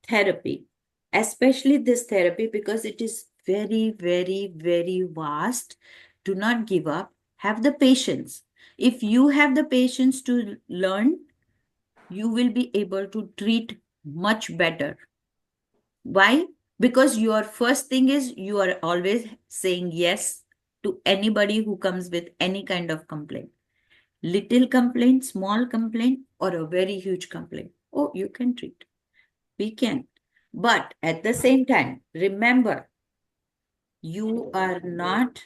Speaker 1: therapy, especially this therapy, because it is very, very, very vast, do not give up. Have the patience. If you have the patience to learn, you will be able to treat much better. Why? Because your first thing is you are always saying yes to anybody who comes with any kind of complaint. Little complaint, small complaint, or a very huge complaint. Oh, you can treat. We can. But at the same time, remember, you are not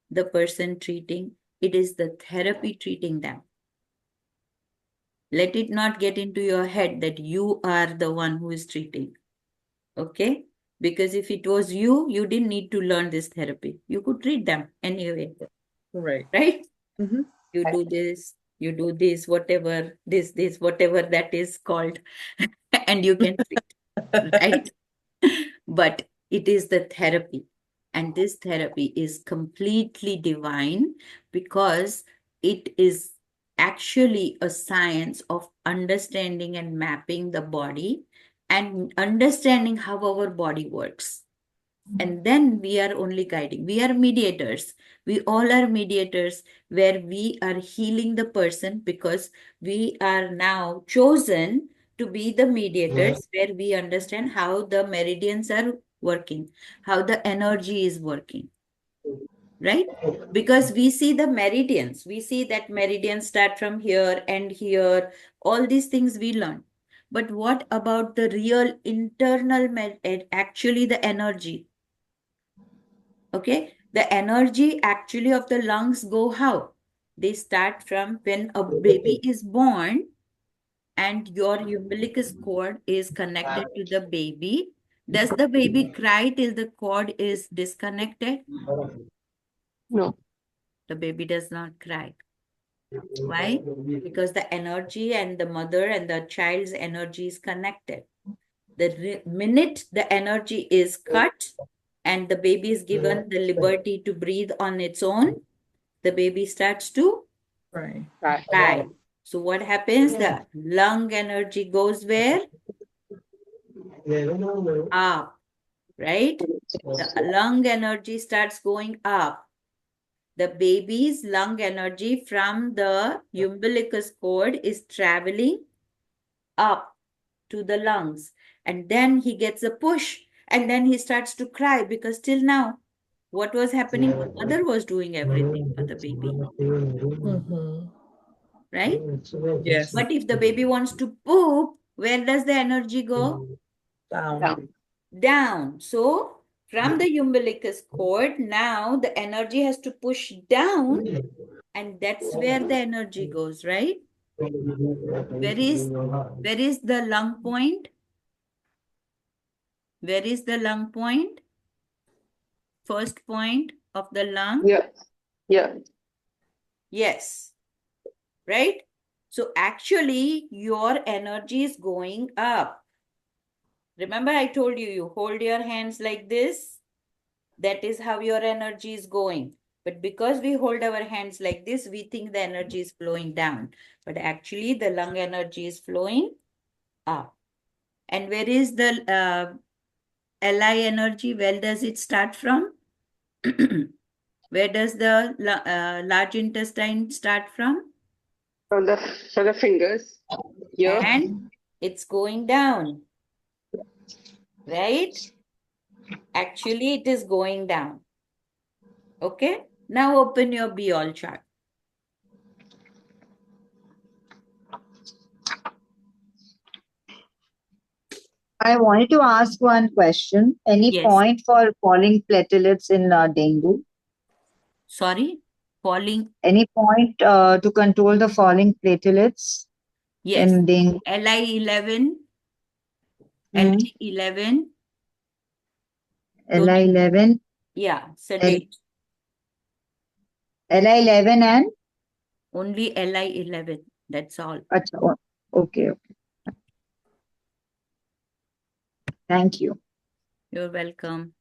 Speaker 1: the person treating, it is the therapy treating them. Let it not get into your head that you are the one who is treating. Okay? Because if it was you, you didn't need to learn this therapy. You could treat them anyway,
Speaker 3: Right.
Speaker 1: right?
Speaker 3: Mm-hmm.
Speaker 1: You do this, whatever, this, whatever that is called, and you can treat, right? But it is the therapy. And this therapy is completely divine because it is actually a science of understanding and mapping the body and understanding how our body works. And then we are only guiding. We are mediators. We all are mediators where we are healing the person because we are now chosen to be the mediators where we understand how the meridians are working, how the energy is working, right? Because we see the meridians, we see that meridians start from here and here, all these things we learn. But what about the real internal, actually the energy? Okay, the energy actually of the lungs go how? They start from when a baby is born and your umbilicus cord is connected to the baby. Does the baby cry till the cord is disconnected?
Speaker 2: No.
Speaker 1: The baby does not cry. Why? Because the energy and the mother and the child's energy is connected. The minute the energy is cut and the baby is given the liberty to breathe on its own, the baby starts to
Speaker 3: Right.
Speaker 2: Right.
Speaker 1: cry. So what happens? The lung energy goes where? Up, right? The lung energy starts going up. The baby's lung energy from the umbilicus cord is traveling up to the lungs. And then he gets a push and then he starts to cry because till now, what was happening? The mother was doing everything for the baby,
Speaker 3: Mm-hmm.
Speaker 1: right?
Speaker 3: Yes.
Speaker 1: But if the baby wants to poop, where does the energy go?
Speaker 3: Down.
Speaker 2: Down.
Speaker 1: Down. So from the umbilicus cord, now the energy has to push down, and that's where the energy goes, right? Where is the lung point? Where is the lung point? First point of the lung?
Speaker 2: Yeah. Yeah.
Speaker 1: Yes, right? So actually, your energy is going up. Remember, I told you, you hold your hands like this. That is how your energy is going. But because we hold our hands like this, we think the energy is flowing down. But actually, the lung energy is flowing up. And where is the LI energy? Where does it start from? Where does the large intestine start from?
Speaker 2: From the fingers. Here.
Speaker 1: And it's going down, right? Actually, it is going down. Okay? Now open your Biol chart.
Speaker 4: I wanted to ask one question. Any
Speaker 1: Yes.
Speaker 4: point for falling platelets in dengue?
Speaker 1: Sorry? Falling.
Speaker 4: Any point to control the falling platelets
Speaker 1: Yes.
Speaker 4: in dengue?
Speaker 1: LI11,
Speaker 4: Hmm.
Speaker 1: LI11,
Speaker 4: LI11,
Speaker 1: yeah,
Speaker 4: L,
Speaker 1: sedate.
Speaker 4: LI11 and
Speaker 1: Only LI11. That's all.
Speaker 4: Acha, okay. Thank you.
Speaker 1: You're welcome.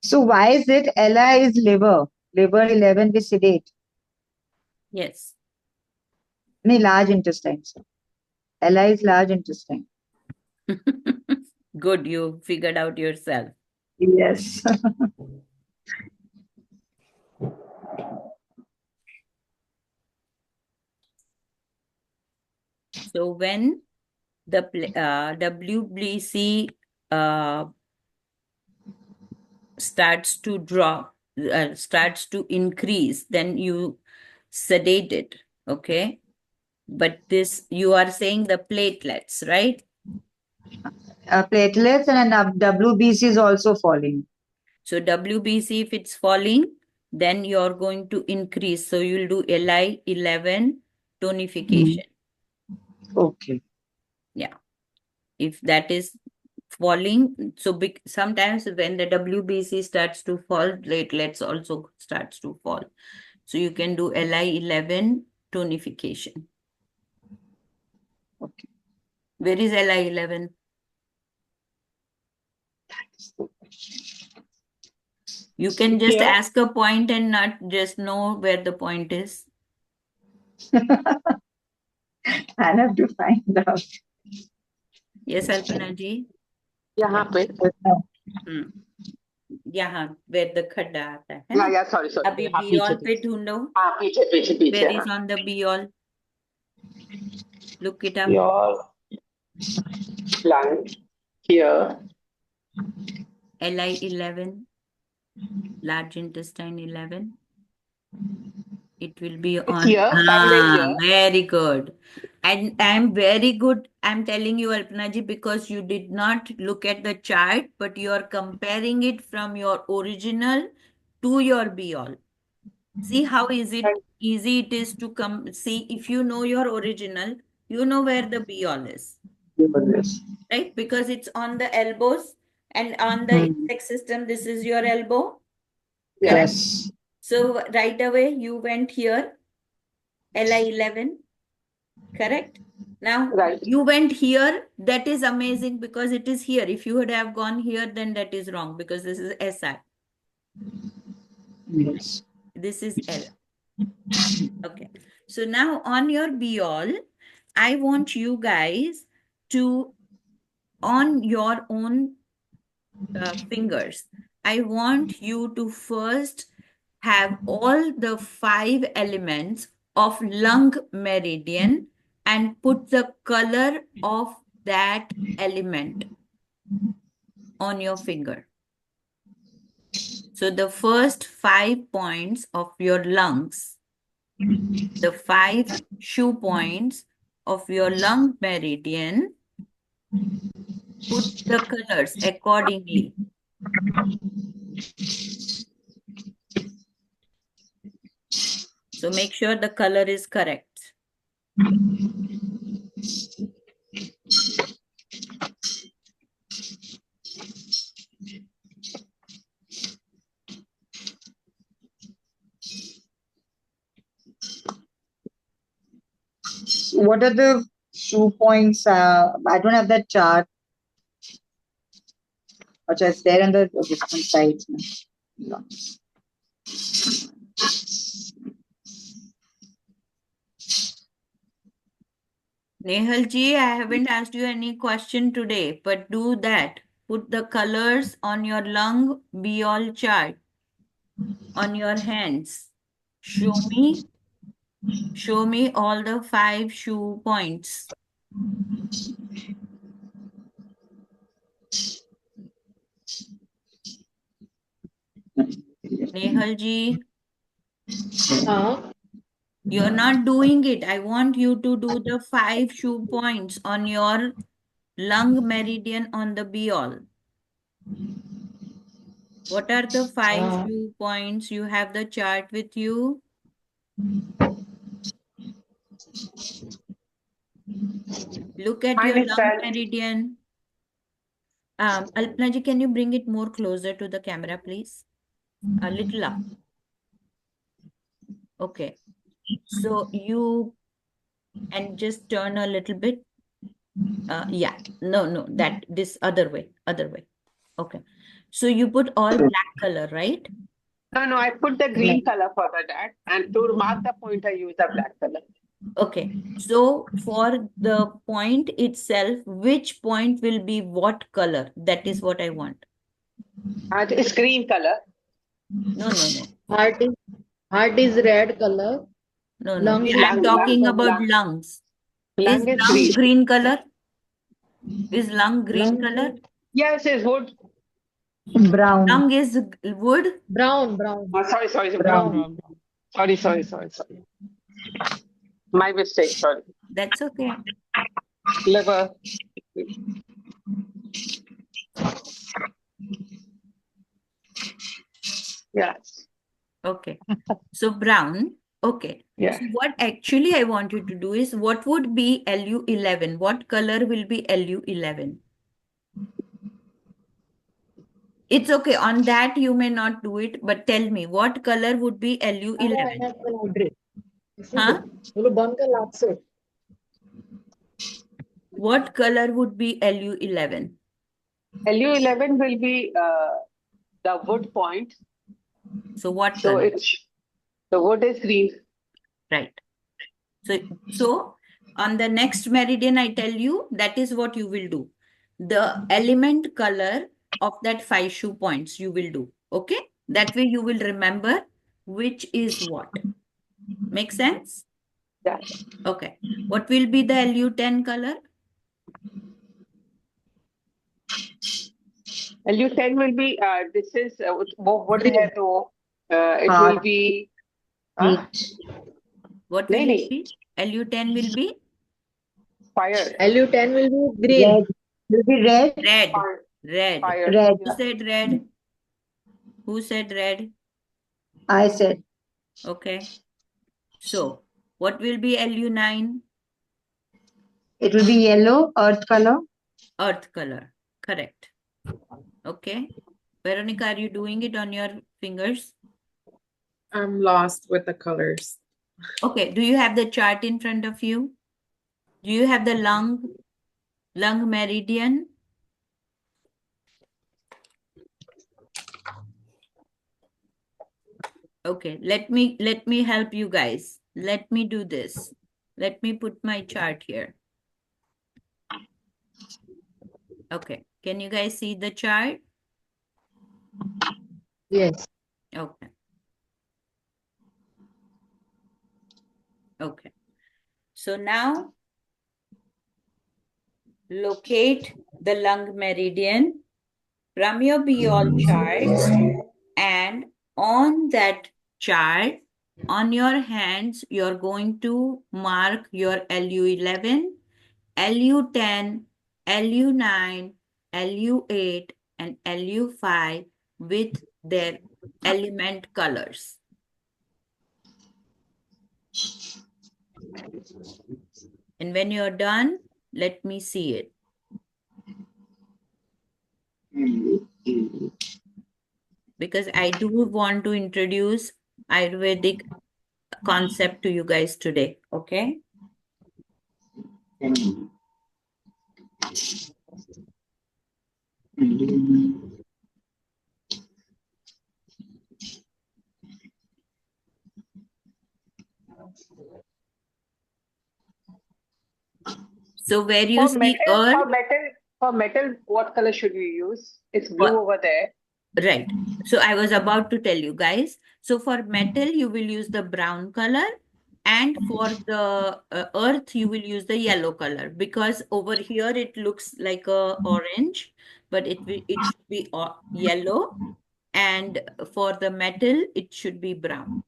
Speaker 4: So why is it Li is liver? Liver 11 we sedate.
Speaker 1: Yes.
Speaker 4: No, large intestine. Sir. Li is large intestine.
Speaker 1: Good, you figured out yourself.
Speaker 4: Yes.
Speaker 1: So when the WBC starts to drop, starts to increase, then you sedate it, okay? But this, you are saying the platelets, right?
Speaker 4: Platelets and WBC is also falling.
Speaker 1: So WBC, if it's falling, then you're going to increase. So you'll do LI11 tonification.
Speaker 4: Okay.
Speaker 1: Yeah. If that is falling, so sometimes when the WBC starts to fall, platelets also starts to fall. So you can do LI11 tonification.
Speaker 4: Okay.
Speaker 1: Where is LI11? You can just
Speaker 2: Here.
Speaker 1: ask a point and not just know where the point is.
Speaker 4: I'll have to find out.
Speaker 1: Yes, Alpana ji?
Speaker 2: यहाँ पे.
Speaker 1: यहाँ where the खड्डा आता है ना?
Speaker 2: Yeah, sorry.
Speaker 1: अभी
Speaker 2: हाँ,
Speaker 1: बियॉल
Speaker 2: पीछे.
Speaker 1: पे ढूंढो.
Speaker 2: हाँ, पीछे.
Speaker 1: Where is
Speaker 2: हाँ.
Speaker 1: on the biol? Look it up.
Speaker 2: Your lung here.
Speaker 1: LI11, large intestine 11. It will be
Speaker 2: It's
Speaker 1: on.
Speaker 2: here, somewhere here.
Speaker 1: Very good. And I'm very good. I'm telling you, Alpana ji, because you did not look at the chart, but you are comparing it from your original to your biol. See how easy it is to come. See, if you know your original, you know where the biol is,
Speaker 4: Yes.
Speaker 1: right? Because it's on the elbows and on the index system, this is your elbow. Correct?
Speaker 4: Yes.
Speaker 1: So right away, you went here, LI11, correct? Now,
Speaker 2: Right.
Speaker 1: you went here, that is amazing because it is here. If you would have gone here, then that is wrong because this is SI.
Speaker 4: Yes.
Speaker 1: This is L. Okay. So now on your biol, I want you guys to, on your own fingers, I want you to first have all the 5 elements of lung meridian and put the color of that element on your finger. So the first 5 points of your lungs, the 5 shoe points of your lung meridian, put the colors accordingly. So make sure the color is correct.
Speaker 4: What are the shoe points? I don't have that chart. Which is there on the different sides. No.
Speaker 1: Nehal ji, I haven't asked you any question today, but do that. Put the colors on your lung biol chart on your hands. Show me all the 5 shoe points. Nehal ji, you're not doing it. I want you to do the 5 shoe points on your lung meridian on the biol. What are the 5 shoe points? You have the chart with you. Look at
Speaker 2: Mine
Speaker 1: your
Speaker 2: is
Speaker 1: lung
Speaker 2: 10.
Speaker 1: meridian. Alpna ji, can you bring it more closer to the camera, please? A little up. Okay. So you, and just turn a little bit. Yeah. No, this other way. Okay. So you put all black color, right?
Speaker 2: No, I put the green color for that. And to mark the point, I use the black color.
Speaker 1: Okay. So for the point itself, which point will be what color? That is what I want.
Speaker 2: And it's green color.
Speaker 1: No.
Speaker 5: Heart is red color.
Speaker 1: No.
Speaker 5: Lung is
Speaker 1: I'm talking about
Speaker 2: lung.
Speaker 1: lungs.
Speaker 2: Lung
Speaker 1: Is
Speaker 2: is
Speaker 1: lung
Speaker 2: green.
Speaker 1: green color? Is lung green
Speaker 5: lung
Speaker 1: color?
Speaker 2: Yes, it's wood.
Speaker 4: Brown.
Speaker 1: Lung is wood?
Speaker 5: brown.
Speaker 2: Sorry, it's
Speaker 5: Brown.
Speaker 2: brown. Sorry. My mistake, sorry.
Speaker 1: That's okay.
Speaker 2: Liver. Yes.
Speaker 1: Okay. So brown. Okay.
Speaker 2: Yeah.
Speaker 1: So what actually I want you to do is, what would be LU11? What color will be LU11? It's okay. On that you may not do it, but tell me, what color would be LU11? Huh? What color would be LU11?
Speaker 2: LU11 will be the wood point.
Speaker 1: So what
Speaker 2: So
Speaker 1: color?
Speaker 2: the wood is green.
Speaker 1: Right. So on the next meridian, I tell you, that is what you will do. The element color of that 5 shoe points you will do. Okay? That way you will remember which is what. Make sense?
Speaker 2: Yeah.
Speaker 1: Okay. What will be the LU10 color?
Speaker 2: LU10 will be, this is, what
Speaker 5: Green.
Speaker 2: है तो, it will
Speaker 4: Heart.
Speaker 2: be,
Speaker 1: What will
Speaker 2: नहीं,
Speaker 1: it be? LU10 will be
Speaker 2: fire.
Speaker 5: LU10 will be green.
Speaker 4: Red. Will be red.
Speaker 1: red.
Speaker 2: Fire.
Speaker 1: Red.
Speaker 2: Fire.
Speaker 4: Red.
Speaker 1: Who said red? Who said red?
Speaker 4: I said.
Speaker 1: Okay. So what will be LU9?
Speaker 4: It will be yellow, earth color.
Speaker 1: Earth color. Correct. Okay. Veronica, are you doing it on your fingers?
Speaker 3: I'm lost with the colors.
Speaker 1: Okay. Do you have the chart in front of you? Do you have the lung meridian? Okay. Let me help you guys. Let me do this. Let me put my chart here. Okay. Can you guys see the chart?
Speaker 5: Yes.
Speaker 1: Okay. Okay. So now locate the lung meridian from your Beyond charts, and on that chart, on your hands, you're going to mark your LU11, LU10, LU9, LU8, and LU5 with their element colors. And when you're done, let me see it. Because I do want to introduce Ayurvedic concept to you guys today, okay? So where you see earth,
Speaker 2: For metal, what color should we use? It's blue over there.
Speaker 1: right. So I was about to tell you guys. So for metal, you will use the brown color, and for the earth, you will use the yellow color, because over here it looks like a orange, but it should be yellow, and for the metal, it should be brown.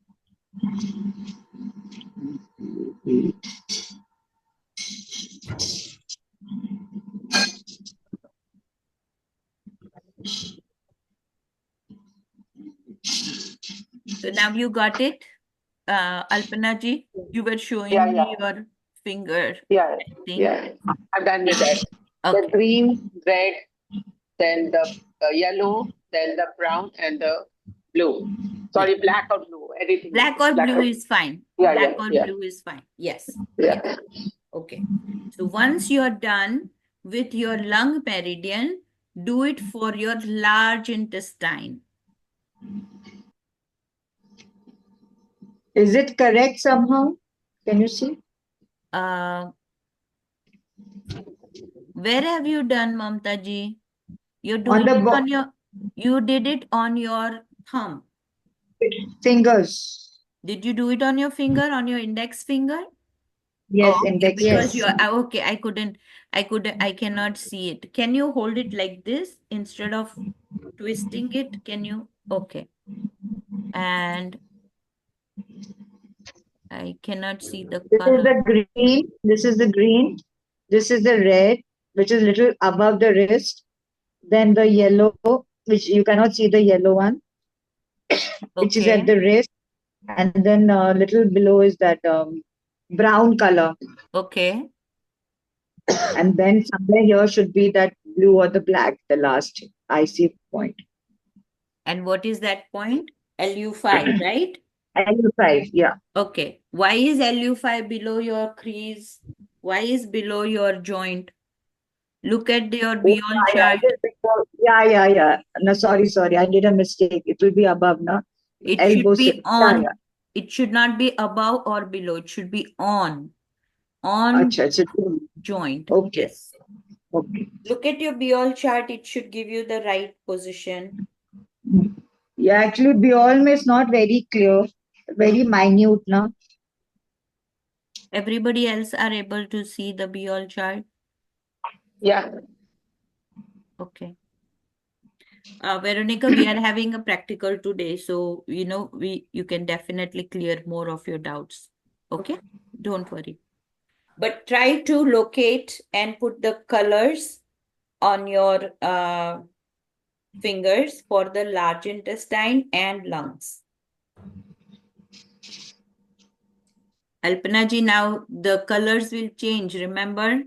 Speaker 1: So now you got it, Alpana ji. You were showing me your finger,
Speaker 2: Yeah,
Speaker 1: I think.
Speaker 2: yeah. I'm done with that. The
Speaker 1: Okay.
Speaker 2: green, red, then the yellow, then the brown, and the blue. Sorry, black or blue. Anything.
Speaker 1: Black or
Speaker 2: Black
Speaker 1: blue
Speaker 2: or
Speaker 1: is fine.
Speaker 2: yeah,
Speaker 1: Black
Speaker 2: yeah,
Speaker 1: or
Speaker 2: yeah,
Speaker 1: blue is fine. Yes. Yes.
Speaker 2: yeah.
Speaker 1: Okay. So once you're done with your lung meridian, do it for your large intestine.
Speaker 4: Is it correct somehow? Can you see?
Speaker 1: Uh, where have you done, Mamta ji? You're
Speaker 4: On
Speaker 1: doing
Speaker 4: the
Speaker 1: it on your, you did it on your thumb.
Speaker 4: fingers.
Speaker 1: Did you do it on your finger, on your index finger?
Speaker 4: Yes,
Speaker 1: Oh, okay,
Speaker 4: index.
Speaker 1: because
Speaker 5: Yes.
Speaker 1: you're okay. I cannot see it. Can you hold it like this instead of twisting it? Can you? Okay. And I cannot see the
Speaker 4: This is
Speaker 1: color.
Speaker 4: the green. This is the green. This is the red, which is little above the wrist. Then the yellow, which you cannot see the yellow one, which is
Speaker 1: Okay.
Speaker 4: at the wrist. And then little below is that brown color.
Speaker 1: Okay.
Speaker 4: And then somewhere here should be that blue or the black, the last IC point.
Speaker 1: And what is that point? LU5, right?
Speaker 4: LU5, yeah.
Speaker 1: Okay. Why is LU5 below your crease? Why is below your joint? Look at your
Speaker 4: Oh,
Speaker 1: Biol
Speaker 4: yeah,
Speaker 1: chart.
Speaker 4: it is before. Yeah. No, sorry. I did a mistake. It will be above, no?
Speaker 1: It
Speaker 4: Elbow.
Speaker 1: should be
Speaker 4: Yeah.
Speaker 1: on. It should not be above or below. It should be on. On
Speaker 4: Acha,
Speaker 1: joint.
Speaker 4: okay.
Speaker 1: Yes.
Speaker 4: Okay.
Speaker 1: Look at your Biol chart. It should give you the right position.
Speaker 4: Yeah, actually, Biolm is not very clear, very minute, no?
Speaker 1: Everybody else are able to see the Biol chart.
Speaker 2: Yeah.
Speaker 1: Okay. Veronica, we are having a practical today, so you can definitely clear more of your doubts. Okay, don't worry. But try to locate and put the colors on your fingers for the large intestine and lungs. Alpana ji, now the colors will change, remember?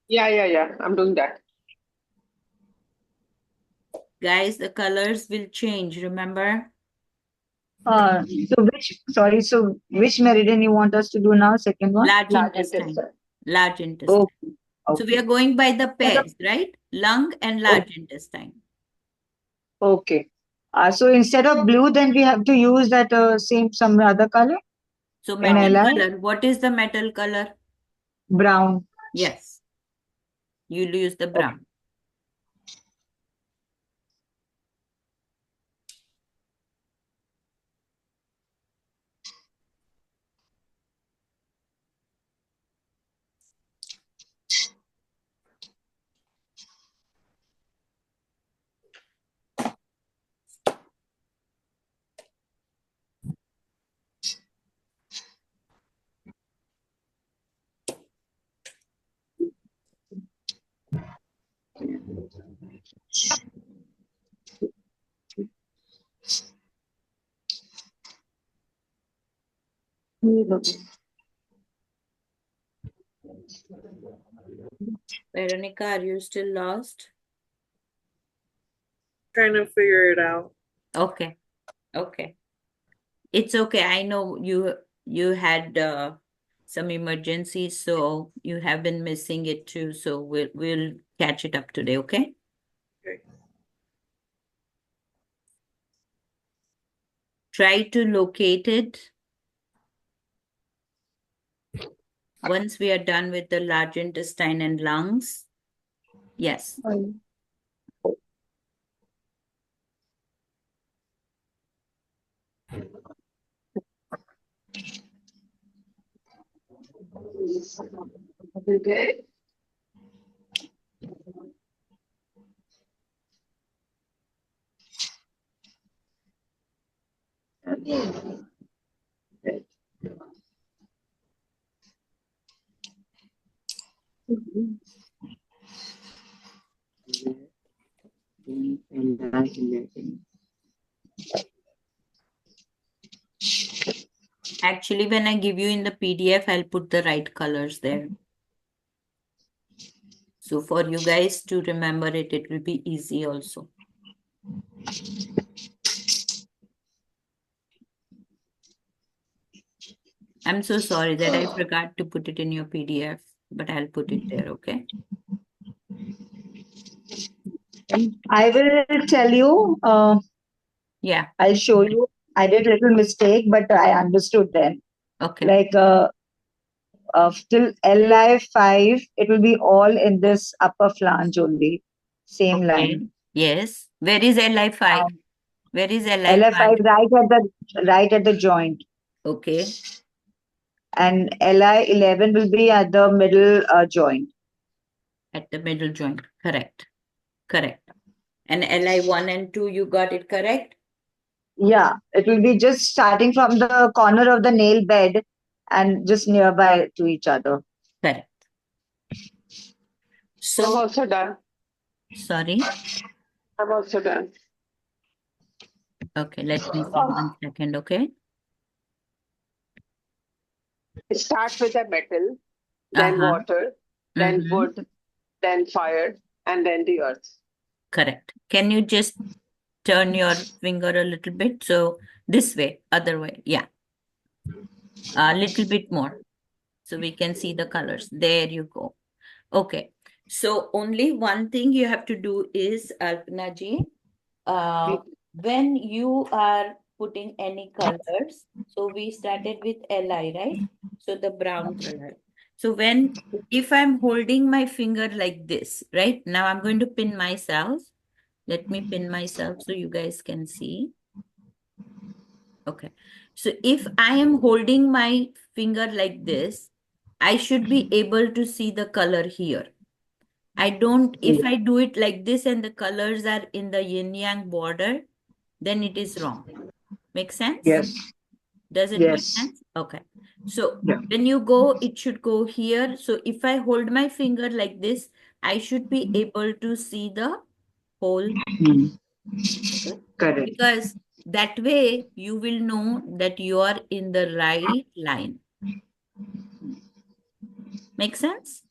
Speaker 2: Yeah. I'm doing that.
Speaker 1: Guys, the colors will change, remember?
Speaker 4: So which meridian you want us to do now? Second one?
Speaker 1: Large
Speaker 2: Large
Speaker 1: intestine.
Speaker 2: intestine.
Speaker 1: Large intestine.
Speaker 4: Okay.
Speaker 1: So we are going by the
Speaker 4: Okay.
Speaker 1: pairs, right? Lung and large intestine.
Speaker 4: Okay. So instead of blue, then we have to use that some other color?
Speaker 1: So
Speaker 4: In
Speaker 1: metal
Speaker 4: LI?
Speaker 1: color. What is the metal color?
Speaker 4: Brown.
Speaker 1: Yes. You'll use the brown. Veronica, are you still lost?
Speaker 3: Trying to figure it out.
Speaker 1: Okay. Okay. It's okay. I know you had some emergencies, so you have been missing it too. So we'll catch it up today, okay?
Speaker 3: Okay.
Speaker 1: Try to locate it. Once we are done with the large intestine and lungs. Yes.
Speaker 2: Okay.
Speaker 1: Actually, when I give you in the PDF, I'll put the right colors there. So for you guys to remember it, it will be easy also. I'm so sorry that I forgot to put it in your PDF, but I'll put it there, okay?
Speaker 4: I will tell you,
Speaker 1: Yeah,
Speaker 4: I'll show you. I did a little mistake, but I understood then.
Speaker 1: okay.
Speaker 4: Like till LI5, it will be all in this upper flange only. Same
Speaker 1: Okay.
Speaker 4: line.
Speaker 1: Yes. Where is LI5?
Speaker 4: Um,
Speaker 1: Where is
Speaker 4: LI5
Speaker 1: LI5?
Speaker 4: right at the joint.
Speaker 1: Okay.
Speaker 4: And LI11 will be at the middle joint.
Speaker 1: At the middle joint. Correct. Correct. And LI1 and 2, you got it correct?
Speaker 4: Yeah, it will be just starting from the corner of the nail bed and just nearby to each other.
Speaker 1: Correct.
Speaker 2: I'm
Speaker 1: So,
Speaker 2: also done.
Speaker 1: sorry.
Speaker 2: I'm also done.
Speaker 1: Okay, let me see 1 second, okay?
Speaker 2: Start with the metal, then
Speaker 1: Uh-huh.
Speaker 2: water, then
Speaker 1: Mm-hmm.
Speaker 2: wood, then fire, and then the earth.
Speaker 1: Correct. Can you just turn your finger a little bit? So this way, other way. Yeah. A little bit more. So we can see the colors. There you go. Okay. So only one thing you have to do is, Alpana ji, when you are putting any colors, so we started with Li, right? So the brown color. So if I'm holding my finger like this, right? Now I'm going to pin myself. Let me pin myself so you guys can see. Okay. So if I am holding my finger like this, I should be able to see the color here. I don't, if I do it like this and the colors are in the yin yang border, then it is wrong. Make sense?
Speaker 4: Yes.
Speaker 1: Does it make
Speaker 4: Yes.
Speaker 1: sense? Okay. So
Speaker 4: Yeah.
Speaker 1: when you go, it should go here. So if I hold my finger like this, I should be able to see the whole. Okay.
Speaker 4: Correct.
Speaker 1: Because that way you will know that you are in the right line. Make sense?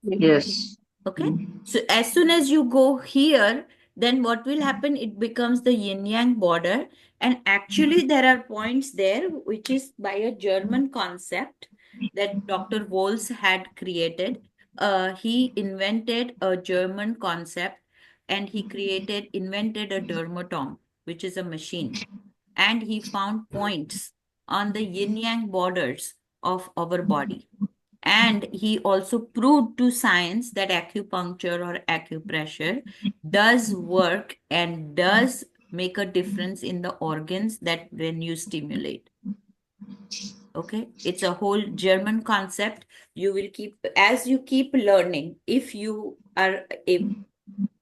Speaker 4: Yes.
Speaker 1: Okay. So as soon as you go here, then what will happen? It becomes the yin yang border. And actually, there are points there, which is by a German concept that Dr. Wolz had created. He invented a German concept and he invented a dermatome, which is a machine. And he found points on the yin yang borders of our body. And he also proved to science that acupuncture or acupressure does work and does make a difference in the organs that when you stimulate. Okay, it's a whole German concept. You will as you keep learning, if you are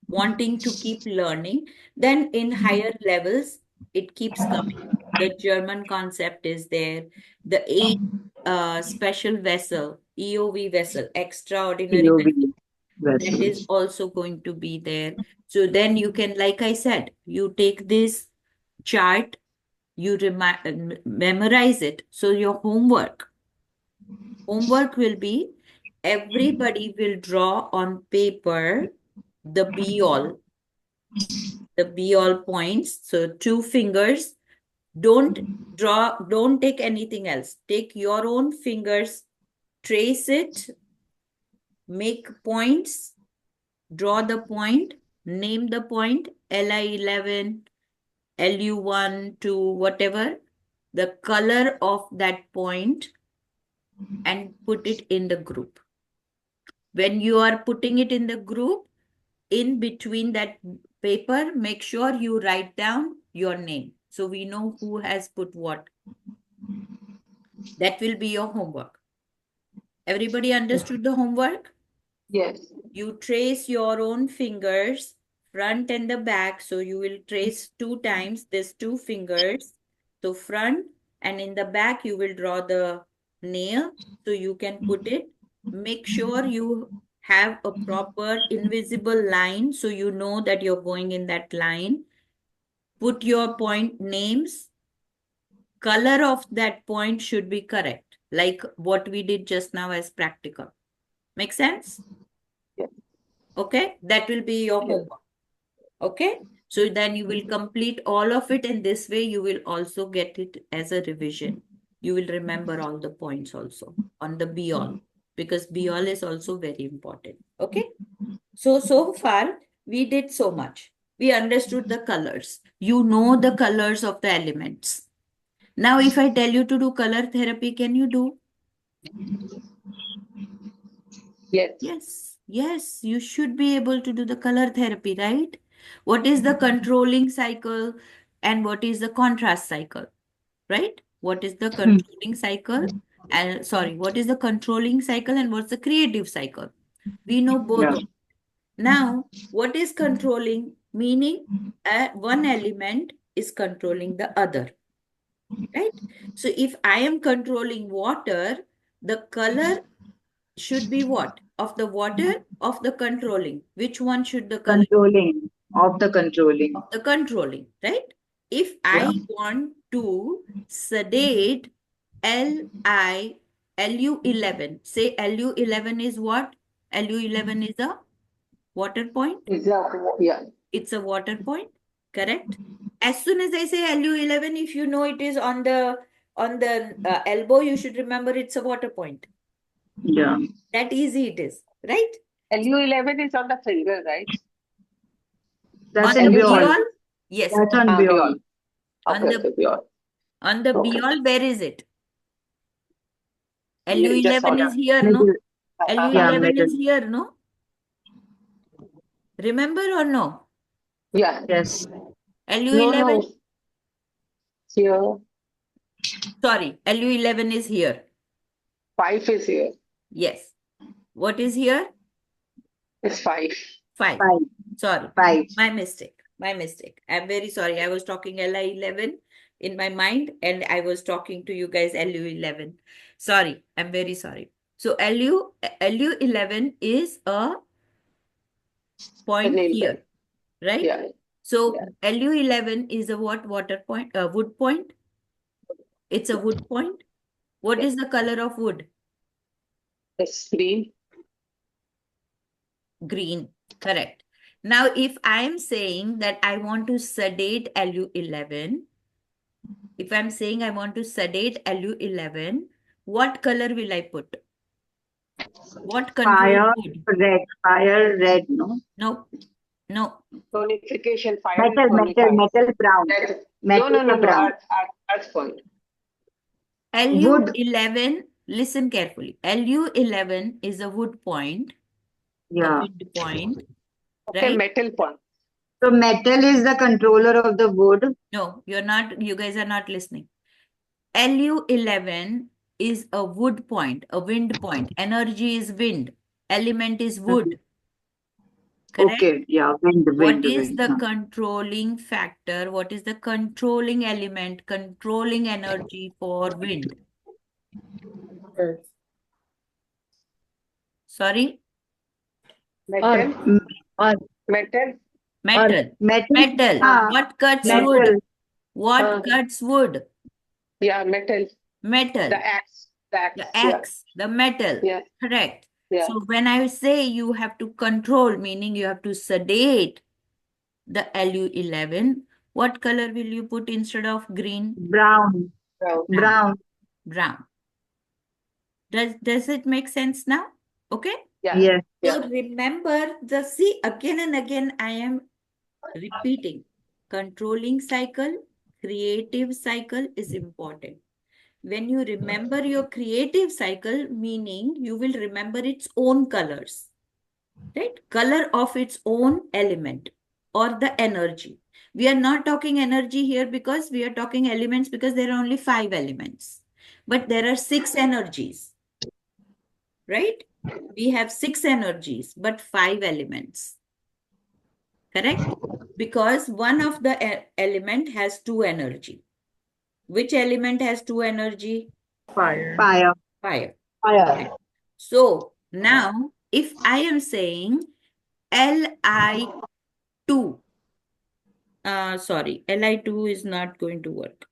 Speaker 1: wanting to keep learning, then in higher levels, it keeps coming. The German concept is there. The eight special vessel, EOV vessel, extraordinary vessel,
Speaker 4: POV
Speaker 1: that is
Speaker 4: vessels.
Speaker 1: also going to be there. So then you can, like I said, you take this chart, you memorize it. So your homework will be everybody will draw on paper the be all points. So two fingers. Don't take anything else. Take your own fingers, trace it, make points, draw the point, name the point, LI11, LU1, 2, whatever, the color of that point, and put it in the group. When you are putting it in the group, in between that paper, make sure you write down your name so we know who has put what. That will be your homework. Everybody understood the homework?
Speaker 2: Yes.
Speaker 1: You trace your own fingers, front and the back. So you will trace 2 times. There's 2 fingers. So front, and in the back, you will draw the nail. So you can put it. Make sure you have a proper invisible line so you know that you're going in that line. Put your point names, color of that point should be correct, like what we did just now as practical. Make sense?
Speaker 2: Yeah.
Speaker 1: Okay, that will be your
Speaker 2: Yeah.
Speaker 1: homework. Okay, so then you will complete all of it, and this way you will also get it as a revision. You will remember all the points also on the be all, because be all is also very important. Okay, so far we did so much. We understood the colors. You know the colors of the elements. Now, if I tell you to do color therapy, can you do?
Speaker 2: Yes.
Speaker 1: Yes, you should be able to do the color therapy, right? What is the controlling cycle and what is the contrast cycle, right? What is the controlling cycle? And sorry, what is the controlling cycle and what's the creative cycle? We know both
Speaker 4: Yeah.
Speaker 1: of. Now, what is controlling? Meaning, one element is controlling the other, right? So, if I am controlling water, the color should be what? Of the water, of the controlling. Which one should the color?
Speaker 4: Controlling. Of the controlling.
Speaker 1: Of the controlling, right? If
Speaker 4: Yeah.
Speaker 1: I want to sedate LU11, say LU11 is what? LU11 is a water point.
Speaker 2: Exactly. Yeah.
Speaker 1: It's a water point, correct? As soon as I say LU11, if you know it is on the elbow, you should remember it's a water point.
Speaker 4: Yeah.
Speaker 1: That easy it is, right?
Speaker 2: LU11 is on the finger, right?
Speaker 4: That's
Speaker 1: On
Speaker 4: in
Speaker 1: the
Speaker 2: LU11.
Speaker 4: beyond.
Speaker 1: Biol, yes.
Speaker 4: That's on beyond.
Speaker 2: Beyond.
Speaker 1: On
Speaker 2: Okay,
Speaker 1: the
Speaker 2: okay, beyond.
Speaker 1: on the
Speaker 2: Okay.
Speaker 1: Biol, where is it?
Speaker 2: Just
Speaker 1: LU11
Speaker 2: on
Speaker 1: is here, no?
Speaker 4: Middle. Yeah,
Speaker 1: LU11
Speaker 4: middle.
Speaker 1: is here, no? Remember or no?
Speaker 2: Yeah.
Speaker 4: Yes.
Speaker 1: LU11,
Speaker 2: No. Here.
Speaker 1: sorry, LU11 is here.
Speaker 2: 5 is here.
Speaker 1: Yes. What is here?
Speaker 2: It's 5.
Speaker 1: 5.
Speaker 4: 5.
Speaker 1: Sorry,
Speaker 4: 5.
Speaker 1: my mistake. My mistake. I'm very sorry. I was talking LI11 in my mind and I was talking to you guys LU11. Sorry, I'm very sorry. So LU11 is a point
Speaker 2: nail
Speaker 1: here,
Speaker 2: pen.
Speaker 1: right?
Speaker 2: Yeah.
Speaker 1: So
Speaker 2: Yeah.
Speaker 1: LU11 is a what water point? Wood point. It's a wood point. What
Speaker 2: Yeah.
Speaker 1: is the color of wood?
Speaker 2: It's green.
Speaker 1: Green. Correct. Now, if I am saying that I want to sedate LU11, if I'm saying I want to sedate LU11, what color will I put? What control
Speaker 4: Fire
Speaker 1: wood?
Speaker 4: red. Fire red, no?
Speaker 1: No, no.
Speaker 2: Tonification. Fire
Speaker 4: Metal,
Speaker 2: and tonify.
Speaker 4: metal brown.
Speaker 2: That's,
Speaker 4: Metal
Speaker 2: no.
Speaker 4: brown.
Speaker 2: Earth point.
Speaker 4: Wood.
Speaker 1: LU11, listen carefully. LU11 is a wood point, a
Speaker 4: Yeah.
Speaker 1: wind point,
Speaker 2: Okay,
Speaker 1: right?
Speaker 2: metal point.
Speaker 4: So metal is the controller of the wood.
Speaker 1: No, you're not, you guys are not listening. LU11 is a wood point, a wind point. Energy is wind. Element is wood. Correct?
Speaker 4: Okay, yeah, wind.
Speaker 1: What is the
Speaker 4: Huh.
Speaker 1: controlling factor? What is the controlling element, controlling energy for wind?
Speaker 3: Earth.
Speaker 1: Sorry?
Speaker 2: Metal.
Speaker 5: Earth.
Speaker 2: Metal.
Speaker 1: Metal.
Speaker 4: Metal.
Speaker 1: Metal.
Speaker 4: Ah,
Speaker 1: What cuts
Speaker 4: metal.
Speaker 1: wood? What
Speaker 2: Ah.
Speaker 1: cuts wood?
Speaker 2: Yeah, metal.
Speaker 1: Metal.
Speaker 2: The axe. The axe.
Speaker 1: The axe, the metal.
Speaker 2: Yeah.
Speaker 1: Correct.
Speaker 2: Yeah.
Speaker 1: So when I say you have to control, meaning you have to sedate the LU11, what color will you put instead of green?
Speaker 4: Brown.
Speaker 2: Brown.
Speaker 4: Brown.
Speaker 1: Brown. Does it make sense now? Okay.
Speaker 2: Yeah.
Speaker 4: Yes.
Speaker 2: Yeah.
Speaker 1: So remember see again and again I am repeating. Controlling cycle, creative cycle is important. When you remember your creative cycle, meaning you will remember its own colors, right? Color of its own element or the energy. We are not talking energy here because we are talking elements because there are only 5 elements. But there are 6 energies, right? We have 6 energies, but 5 elements. Correct? Because one of the element has 2 energy. Which element has 2 energy?
Speaker 3: Fire.
Speaker 4: Fire.
Speaker 1: Fire.
Speaker 4: Fire.
Speaker 1: So now, if I am saying Li2, sorry, Li2 is not going to work.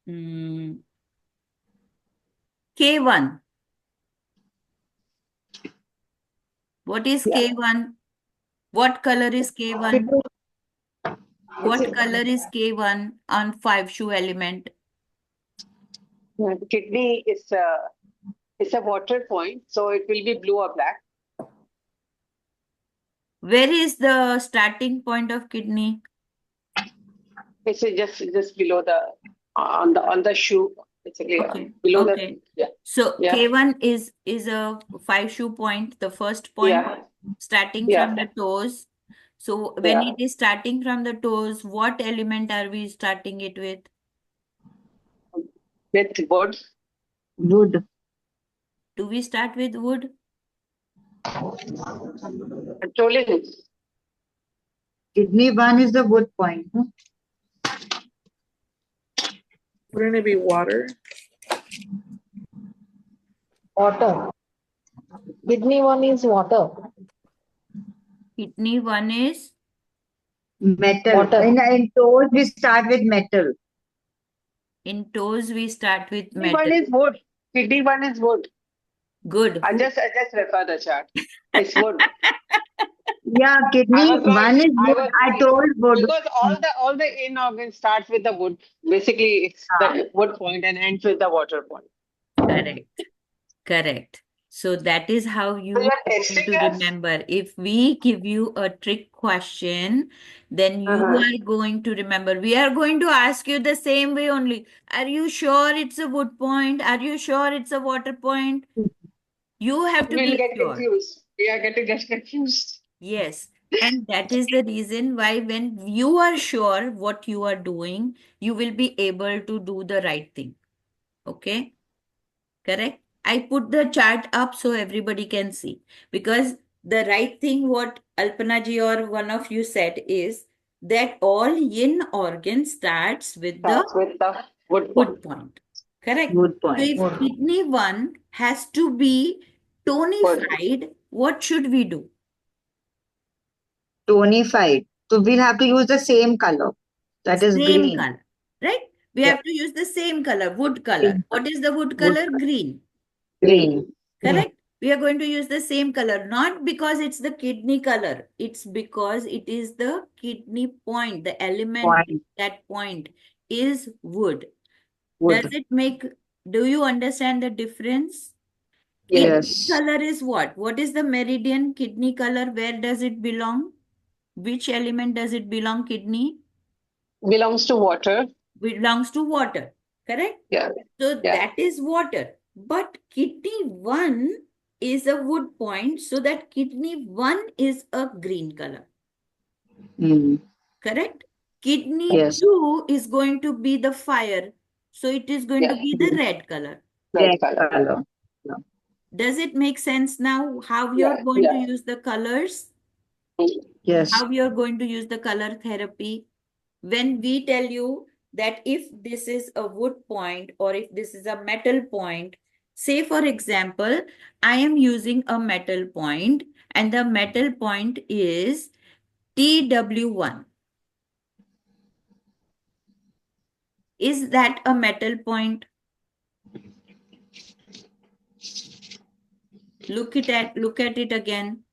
Speaker 1: K1. What is
Speaker 2: Yeah.
Speaker 1: K1? What color is K1? What color is K1 on 5-shoe element?
Speaker 2: Kidney is a water point, so it will be blue or black.
Speaker 1: Where is the starting point of kidney?
Speaker 2: It's just below the on the shoe, basically
Speaker 1: Okay.
Speaker 2: below
Speaker 1: Okay.
Speaker 2: the
Speaker 1: So
Speaker 2: yeah
Speaker 1: K1 is a 5-shoe point, the first point
Speaker 2: yeah
Speaker 1: starting
Speaker 2: yeah
Speaker 1: from the toes. So when
Speaker 2: yeah
Speaker 1: it is starting from the toes, what element are we starting it with?
Speaker 2: with wood.
Speaker 4: Wood.
Speaker 1: Do we start with wood?
Speaker 2: Controlling.
Speaker 4: Kidney 1 is the wood point. No?
Speaker 3: Wouldn't it be water?
Speaker 5: Water. Kidney one is water.
Speaker 1: Kidney 1 is
Speaker 4: Metal.
Speaker 5: Water.
Speaker 4: In toes, we start with metal.
Speaker 1: in toes, we start with
Speaker 2: Kidney one
Speaker 1: metal.
Speaker 2: is wood. Kidney one is wood.
Speaker 1: Good.
Speaker 2: I just refer the chart. It's wood.
Speaker 4: Yeah,
Speaker 2: I
Speaker 4: kidney
Speaker 2: was right.
Speaker 4: 1 is
Speaker 2: I
Speaker 4: wood.
Speaker 2: was
Speaker 4: I
Speaker 2: right.
Speaker 4: told wood.
Speaker 2: Because all the in organs start with the wood. Basically, it's the wood point and ends with the water point.
Speaker 1: Correct. Correct. So that is how
Speaker 2: So
Speaker 1: you
Speaker 2: you're
Speaker 1: are going
Speaker 2: testing
Speaker 1: to
Speaker 2: us.
Speaker 1: remember. If we give you a trick question, then you are going to remember. We are going to ask you the same way only. Are you sure it's a wood point? Are you sure it's a water point? You have to
Speaker 2: We'll
Speaker 1: be
Speaker 2: get
Speaker 1: sure.
Speaker 2: confused. We are getting get confused.
Speaker 1: Yes. And that is the reason why when you are sure what you are doing, you will be able to do the right thing. Okay? Correct? I put the chart up so everybody can see. Because the right thing what Alpana ji or one of you said is that all yin organ starts with the
Speaker 2: Starts with the wood point.
Speaker 1: wood point. Correct?
Speaker 4: Wood
Speaker 1: So
Speaker 4: point.
Speaker 1: if kidney 1 has to be tonified, what should we do?
Speaker 4: Tonified. So we'll have to use the same color. That is
Speaker 1: Same
Speaker 4: green.
Speaker 1: color. Right? We
Speaker 4: Yeah.
Speaker 1: have to use the same color, wood color. What is the wood
Speaker 4: Wood
Speaker 1: color? Green.
Speaker 4: green.
Speaker 1: Correct? We are going to use the same color, not because it's the kidney color. It's because it is the kidney point. The element at
Speaker 4: Point.
Speaker 1: that point is wood.
Speaker 4: Wood.
Speaker 1: Does it make, do you understand the difference? Kidney
Speaker 4: Yes.
Speaker 1: color is what? What is the meridian kidney color? Where does it belong? Which element does it belong, kidney?
Speaker 2: Belongs to water.
Speaker 1: Belongs to water. Correct?
Speaker 2: Yeah.
Speaker 1: So
Speaker 2: Yeah.
Speaker 1: that is water. But kidney 1 is a wood point, so that kidney 1 is a green color. Correct? Kidney
Speaker 4: Yes.
Speaker 1: 2 is going to be the fire. So it is going to be the red color.
Speaker 2: Red
Speaker 4: Red
Speaker 2: color.
Speaker 4: color.
Speaker 1: Does it make sense now how you're
Speaker 2: Yeah.
Speaker 1: going to
Speaker 2: Yeah.
Speaker 1: use the colors?
Speaker 4: Yes.
Speaker 1: How you're going to use the color therapy? When we tell you that if this is a wood point or if this is a metal point, say for example, I am using a metal point and the metal point is TW1. Is that a metal point? Look at it again.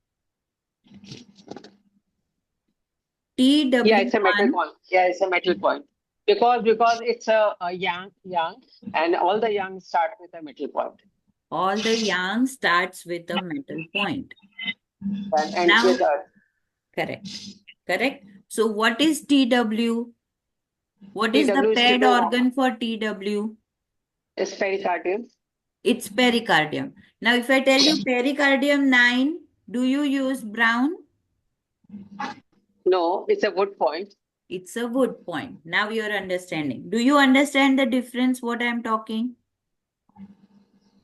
Speaker 2: Yeah, it's a metal
Speaker 1: TW1,
Speaker 2: point. Yeah, it's a metal point. Because it's a yang, and all the yang start with a metal point.
Speaker 1: all the yang starts with a metal point.
Speaker 2: And ends
Speaker 1: Now,
Speaker 2: with earth.
Speaker 1: correct. Correct. So what is TW? What is the
Speaker 2: TW is
Speaker 1: paired
Speaker 2: triple wall.
Speaker 1: organ for TW?
Speaker 2: It's pericardium.
Speaker 1: It's pericardium. Now, if I tell you pericardium 9, do you use brown?
Speaker 2: No, it's a wood point.
Speaker 1: It's a wood point. Now you're understanding. Do you understand the difference what I'm talking?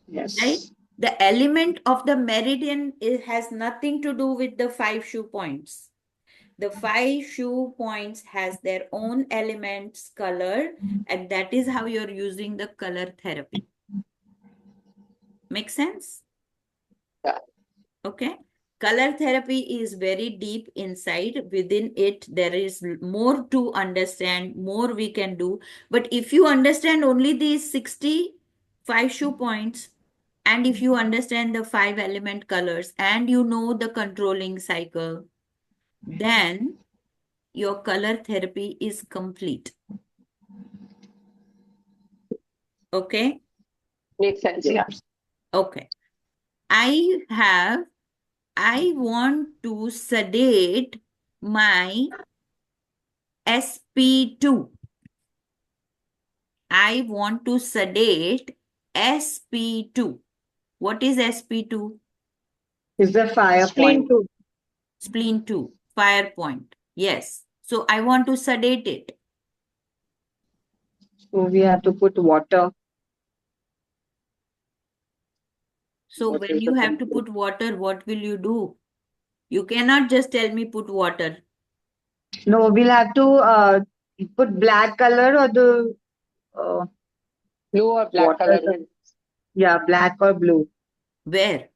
Speaker 4: Yes.
Speaker 1: Right? The element of the meridian has nothing to do with the 5-shoe points. The 5-shoe points has their own elements, color, and that is how you're using the color therapy. Make sense?
Speaker 2: Yeah.
Speaker 1: Okay. Color therapy is very deep inside. Within it, there is more to understand, more we can do. But if you understand only these 65 shoe points, and if you understand the 5 element colors, and you know the controlling cycle, then your color therapy is complete. Okay?
Speaker 2: Makes sense. Yeah.
Speaker 1: Okay. I want to sedate my SP2. I want to sedate SP2. What is SP2?
Speaker 4: Is the fire
Speaker 5: Spleen
Speaker 4: point.
Speaker 5: 2.
Speaker 1: Spleen 2, fire point. Yes. So I want to sedate it.
Speaker 4: So we have to put water.
Speaker 1: So
Speaker 4: What
Speaker 1: when
Speaker 4: is
Speaker 1: you
Speaker 4: the
Speaker 1: have to
Speaker 4: control?
Speaker 1: put water, what will you do? You cannot just tell me put water.
Speaker 4: No, we'll have to put black color or the uh,
Speaker 2: Blue or black
Speaker 4: water.
Speaker 2: color.
Speaker 4: Yeah, black or blue.
Speaker 1: Where?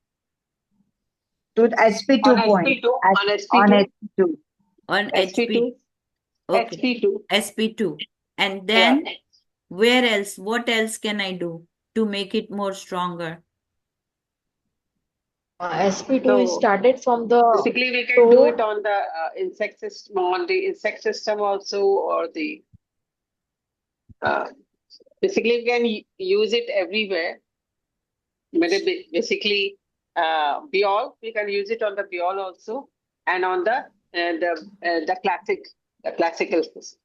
Speaker 4: To the SP2
Speaker 2: On
Speaker 4: point.
Speaker 2: SP2. On
Speaker 4: On
Speaker 2: SP2.
Speaker 4: SP2.
Speaker 1: On HP.
Speaker 2: SP2.
Speaker 1: Okay.
Speaker 2: SP2.
Speaker 1: SP2. And
Speaker 2: Yeah.
Speaker 1: then where else? What else can I do to make it more stronger?
Speaker 5: SP2 is
Speaker 2: So
Speaker 5: started from the
Speaker 2: basically, we can do
Speaker 5: toe.
Speaker 2: it on the insect system also, or the uh, basically we can use it everywhere. Basically, Biol, we can use it on the Biol also, and on the classical system.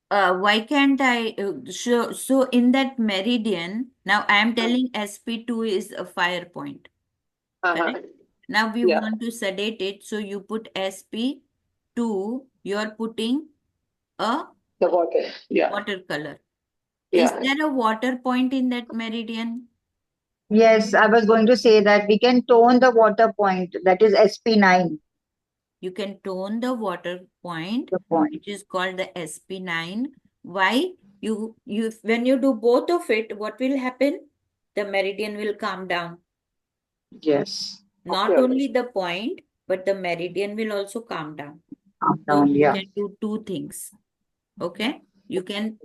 Speaker 1: Why can't I? So in that meridian, now I am telling SP2 is a fire point. Correct? Now we
Speaker 2: Yeah,
Speaker 1: want to sedate it. So you put SP2, you're putting a
Speaker 2: the water. Yeah,
Speaker 1: watercolor. Is
Speaker 2: yeah.
Speaker 1: there a water point in that meridian?
Speaker 4: Yes, I was going to say that we can tone the water point. That is SP9.
Speaker 1: You can tone the water point,
Speaker 4: The point.
Speaker 1: which is called the SP9. Why? When you do both of it, what will happen? The meridian will calm down.
Speaker 4: Yes.
Speaker 1: Not
Speaker 2: Okay.
Speaker 1: only the point, but the meridian will also calm down.
Speaker 4: Calm
Speaker 1: So
Speaker 4: down.
Speaker 1: you
Speaker 4: Yeah.
Speaker 1: can do two things. Okay? You can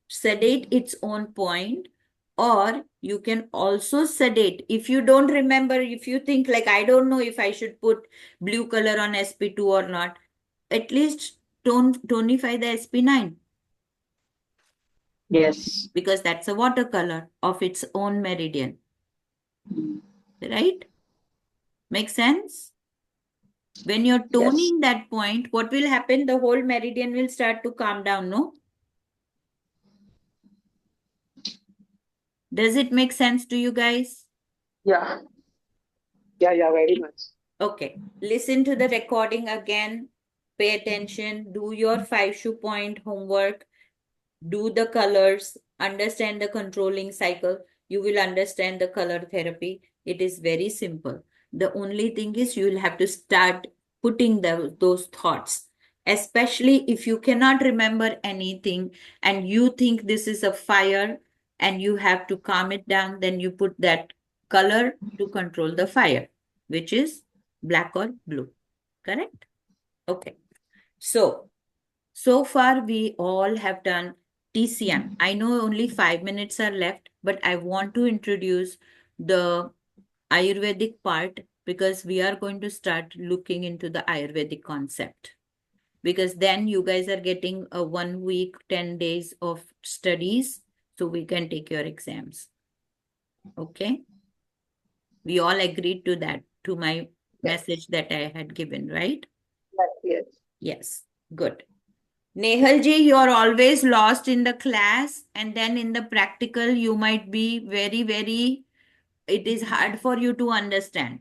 Speaker 1: sedate its own point, or you can also sedate. If you don't remember, if you think like, I don't know if I should put blue color on SP2 or not, at least tonify the SP9,
Speaker 4: Yes.
Speaker 1: because that's a watercolor of its own meridian. Right? Make sense? When you're toning that point, what will happen? The whole meridian will start to calm down, no? Does it make sense to you guys?
Speaker 2: Yeah, yeah, very much.
Speaker 1: Okay. Listen to the recording again. Pay attention. Do your 5 shoe point homework. Do the colors. Understand the controlling cycle. You will understand the color therapy. It is very simple. The only thing is you will have to start putting those thoughts. Especially if you cannot remember anything and you think this is a fire and you have to calm it down, then you put that color to control the fire, which is black or blue. Correct? Okay. So far we all have done TCM. I know only 5 minutes are left, but I want to introduce the Ayurvedic part because we are going to start looking into the Ayurvedic concept. Because then you guys are getting a 1 week, 10 days of studies, so we can take your exams. Okay? We all agreed to that, to my message that I had given, right?
Speaker 2: Yes.
Speaker 1: Yes, good. Nehalji, you're always lost in the class, and then in the practical, you might be it is hard for you to understand.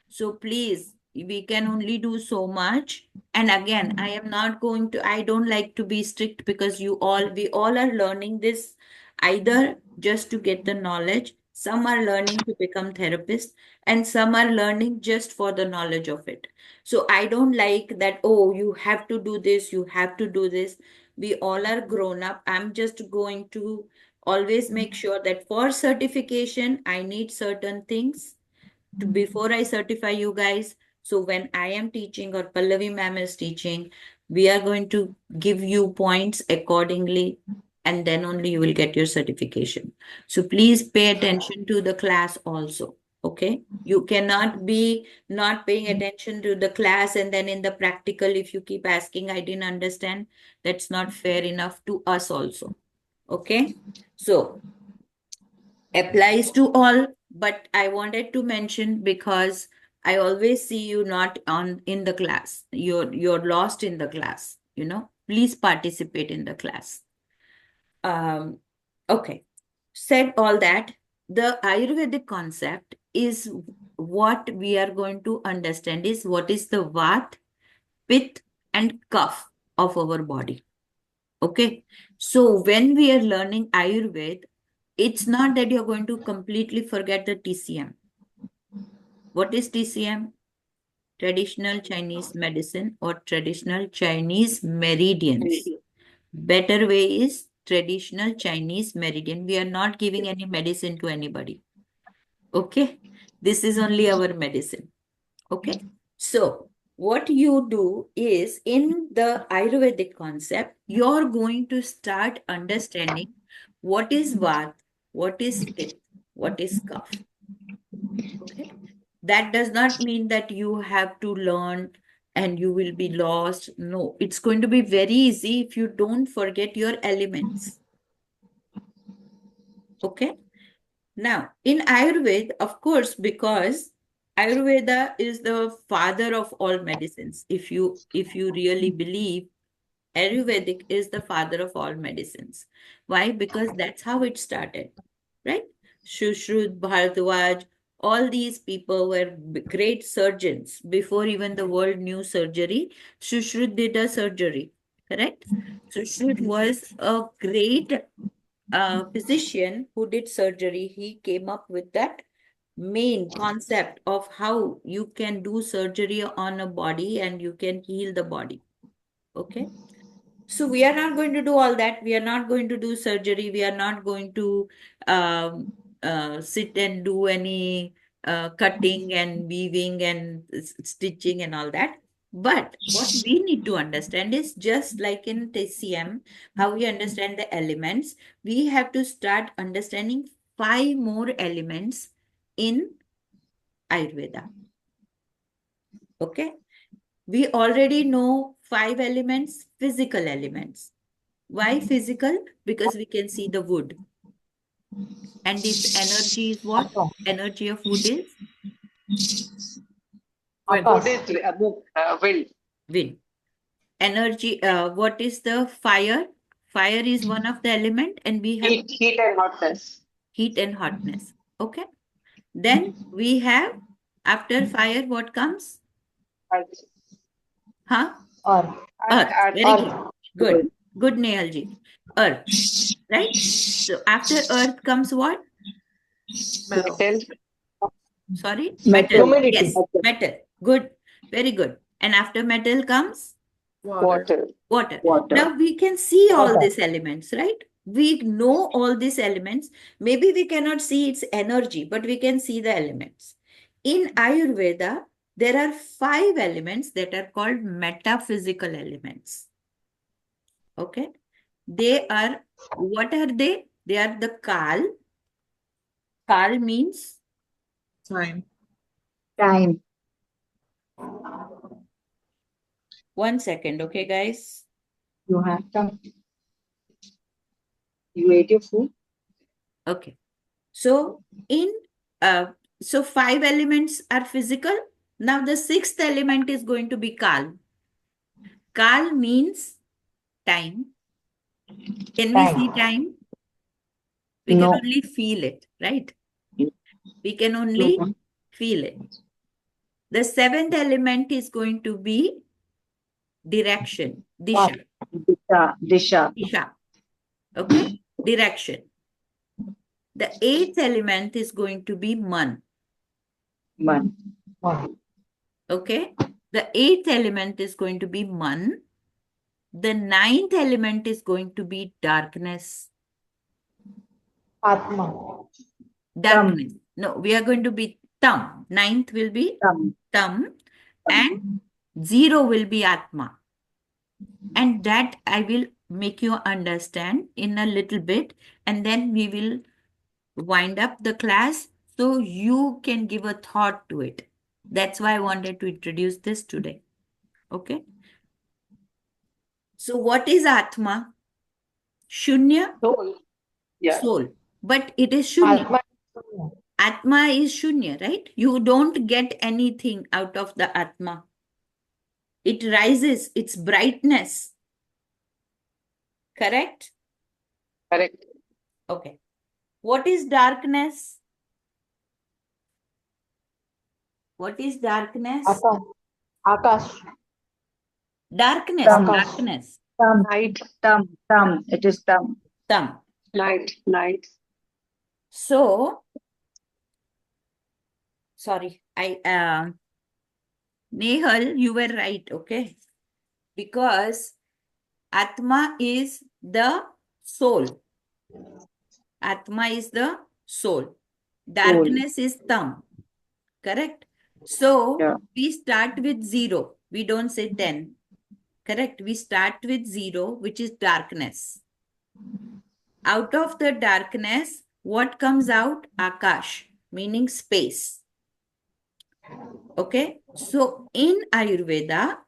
Speaker 1: So please, we can only do so much. And again, I don't like to be strict because we all are learning this either just to get the knowledge. Some are learning to become therapists, and some are learning just for the knowledge of it. So I don't like that, oh, you have to do this, you have to do this. We all are grown up. I'm just going to always make sure that for certification, I need certain things before I certify you guys. So when I am teaching or Pallavi ma'am is teaching, we are going to give you points accordingly, and then only you will get your certification. So please pay attention to the class also. Okay? You cannot be not paying attention to the class and then in the practical, if you keep asking, I didn't understand, that's not fair enough to us also. Okay? So applies to all, but I wanted to mention because I always see you not on in the class. You're lost in the class, you know. Please participate in the class. Um, okay. Said all that, the Ayurvedic concept is what we are going to understand is what is the Vat, Pith, and Kaph of our body. Okay. So when we are learning Ayurveda, it's not that you're going to completely forget the TCM. What is TCM? Traditional Chinese medicine or traditional Chinese meridians. Better way is traditional Chinese meridian. We are not giving any medicine to anybody. Okay. This is only our medicine. Okay. So what you do is in the Ayurvedic concept, you're going to start understanding what is Vat, what is Pith, what is Kaph. Okay. That does not mean that you have to learn and you will be lost. No, it's going to be very easy if you don't forget your elements. Okay. Now, in Ayurveda, of course, because Ayurveda is the father of all medicines. If you really believe Ayurvedic is the father of all medicines. Why? Because that's how it started, right? Shushrut, Bharadwaj, all these people were great surgeons. Before even the world knew surgery, Shushrut did a surgery, correct? Shushrut was a great physician who did surgery. He came up with that main concept of how you can do surgery on a body and you can heal the body. Okay. So we are not going to do all that. We are not going to do surgery. We are not going to sit and do any cutting and weaving and stitching and all that. But what we need to understand is just like in TCM, how we understand the elements, we have to start understanding 5 more elements in Ayurveda. Okay. We already know 5 elements, physical elements. Why physical? Because we can see the wood. And its energy is what? Energy of wood is
Speaker 3: Wind.
Speaker 2: Wood is wind.
Speaker 1: wind. Energy, what is the fire? Fire is one of the element and we have
Speaker 2: Heat and hotness.
Speaker 1: heat and hotness. Okay. Then we have, after fire, what comes?
Speaker 2: Earth.
Speaker 1: Huh?
Speaker 5: Earth.
Speaker 1: Earth. Very
Speaker 5: Earth.
Speaker 1: good. Good. Good, Nehalji. Earth. Right? So after earth comes what?
Speaker 3: Metal.
Speaker 2: Metal.
Speaker 1: Sorry?
Speaker 4: Metal.
Speaker 1: Metal.
Speaker 5: Humidity.
Speaker 1: Yes, metal. Good. Very good. And after metal comes
Speaker 3: Water.
Speaker 2: Water.
Speaker 1: water.
Speaker 4: Water.
Speaker 1: Now we can see all
Speaker 5: Water.
Speaker 1: these elements, right? We know all these elements. Maybe we cannot see its energy, but we can see the elements. In Ayurveda, there are 5 elements that are called metaphysical elements. Okay. They are, what are they? They are the Kal. Kal means
Speaker 3: Time.
Speaker 4: Time.
Speaker 1: 1 second. Okay, guys.
Speaker 4: You have time. You ate your food?
Speaker 1: Okay. So in so 5 elements are physical. Now the 6th element is going to be Kal. Kal means time. Can we see time? We can
Speaker 4: No.
Speaker 1: only feel it, right? We can only feel it. The 7th element is going to be direction, disha.
Speaker 4: Disha.
Speaker 1: Disha. Okay? Direction. The 8th element is going to be man.
Speaker 4: Man.
Speaker 1: Okay? The 8th element is going to be man. The 9th element is going to be darkness.
Speaker 5: Atma.
Speaker 1: Darkness. No, we are going to be tam. 9th will be
Speaker 4: Tam.
Speaker 1: tam. and 0 will be Atma. And that I will make you understand in a little bit, and then we will wind up the class so you can give a thought to it. That's why I wanted to introduce this today. Okay. So what is Atma? Shunya,
Speaker 2: Soul. Yeah.
Speaker 1: soul. But it is Shunya.
Speaker 5: Atma.
Speaker 1: Atma is Shunya, right? You don't get anything out of the Atma. It rises, its brightness. Correct?
Speaker 2: Correct.
Speaker 1: Okay. What is darkness? What is darkness?
Speaker 5: Akash. Akash.
Speaker 1: Darkness,
Speaker 4: Tam.
Speaker 1: darkness.
Speaker 4: Tam.
Speaker 2: Night.
Speaker 4: Tam. It is tam.
Speaker 1: Tam.
Speaker 2: Night. Night.
Speaker 1: So, sorry, Nehal, you were right, okay? Because Atma is the soul. Atma is the soul. Darkness is Tam. Correct? So,
Speaker 4: Yeah.
Speaker 1: we start with 0. We don't say 10. Correct? We start with 0, which is darkness. Out of the darkness, what comes out? Akash, meaning space. Okay? So, in Ayurveda,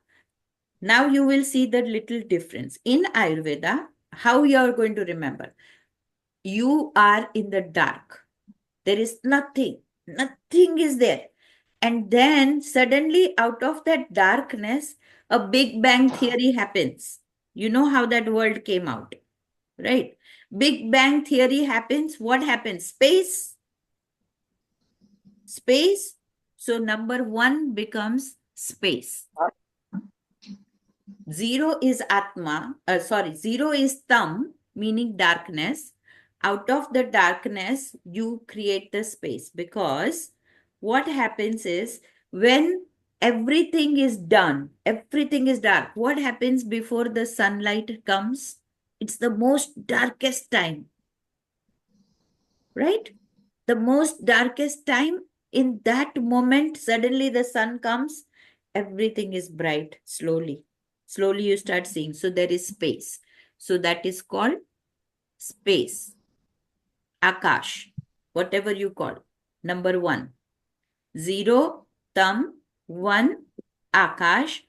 Speaker 1: now you will see the little difference. In Ayurveda, how you are going to remember? You are in the dark. There is nothing. Nothing is there. And then suddenly out of that darkness, a Big Bang theory happens. You know how that world came out, right? Big Bang theory happens. What happens? Space. Space. So number 1 becomes space. 0 is Atma. 0 is Tam, meaning darkness. Out of the darkness, you create the space, because what happens is when everything is done, everything is dark, what happens before the sunlight comes? It's the most darkest time, right? The most darkest time. In that moment, suddenly the sun comes, everything is bright slowly. Slowly you start seeing. So there is space. So that is called space. Akash, whatever you call. Number 1. 0, Tam, 1, Akash,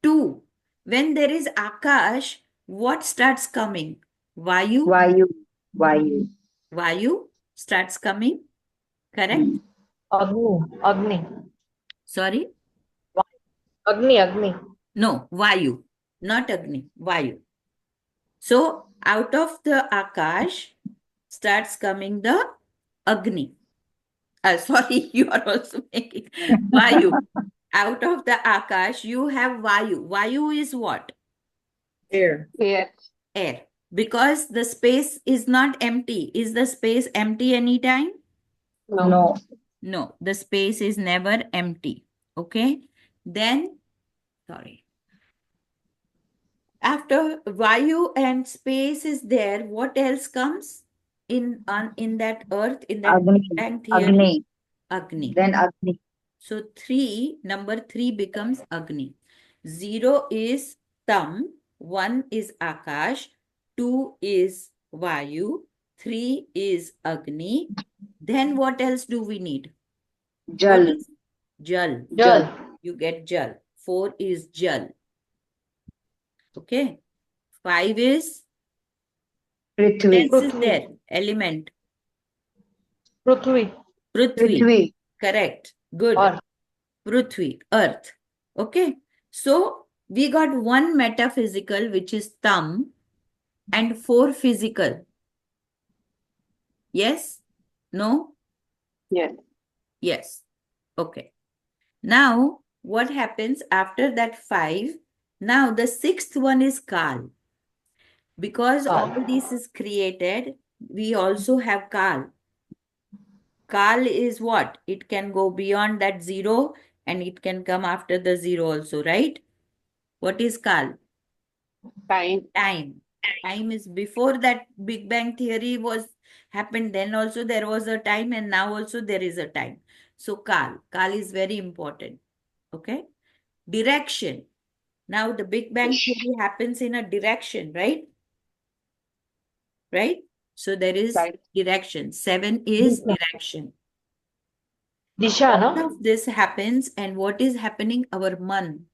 Speaker 1: 2. When there is Akash, what starts coming? Vayu.
Speaker 4: Vayu. Vayu.
Speaker 1: Vayu starts coming. Correct?
Speaker 5: Agni. Agni.
Speaker 1: Sorry?
Speaker 5: Agni. Agni.
Speaker 1: No, Vayu. Not Agni. Vayu. So out of the Akash starts coming the Agni. Sorry, you are also making Vayu. Out of the Akash, you have Vayu. Vayu is what?
Speaker 3: Air.
Speaker 2: Air.
Speaker 1: Air. Because the space is not empty. Is the space empty anytime?
Speaker 2: No.
Speaker 4: No.
Speaker 1: No, the space is never empty. Okay. Then, sorry. After Vayu and space is there, what else comes in that earth, in that
Speaker 4: Agni.
Speaker 1: bang theory?
Speaker 4: Agni.
Speaker 1: Agni.
Speaker 4: Then Agni.
Speaker 1: So number 3 becomes Agni. 0 is Tam, 1 is Akash, 2 is Vayu, 3 is Agni. Then what else do we need? What
Speaker 4: Jal.
Speaker 1: is Jal?
Speaker 5: Jal.
Speaker 1: You get Jal. 4 is Jal. Okay. 5 is,
Speaker 4: Prithvi.
Speaker 1: what else is
Speaker 5: Prithvi.
Speaker 1: there? Element.
Speaker 5: Prithvi.
Speaker 1: Prithvi.
Speaker 4: Prithvi.
Speaker 1: Correct. Good.
Speaker 5: Earth.
Speaker 1: Prithvi, earth. Okay. So we got 1 metaphysical, which is Tam, and 4 physical. Yes? No?
Speaker 2: Yes.
Speaker 1: Yes. Okay. Now, what happens after that 5? Now, the 6th one is Kal. Because
Speaker 5: Kal.
Speaker 1: all this is created, we also have Kal. Kal is what? It can go beyond that 0 and it can come after the 0 also, right? What is Kal?
Speaker 2: Time.
Speaker 1: Time. Time is before that Big Bang theory was happened. Then also there was a time, and now also there is a time. So Kal is very important. Okay. Direction. Now the Big Bang Theory happens in a direction, right? Right? So there is
Speaker 2: Right.
Speaker 1: direction. 7 is
Speaker 5: Disha.
Speaker 1: direction.
Speaker 5: Disha,
Speaker 1: All
Speaker 5: no?
Speaker 1: of this happens, and what is happening? Our man,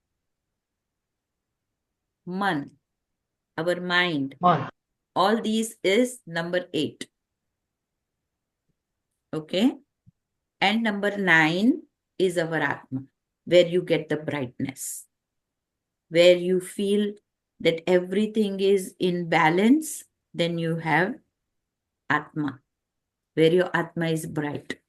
Speaker 1: our mind.
Speaker 5: On.
Speaker 1: All these is number 8. Okay? And number 9 is our Atma, where you get the brightness, where you feel that everything is in balance. Then you have Atma, where your Atma is bright.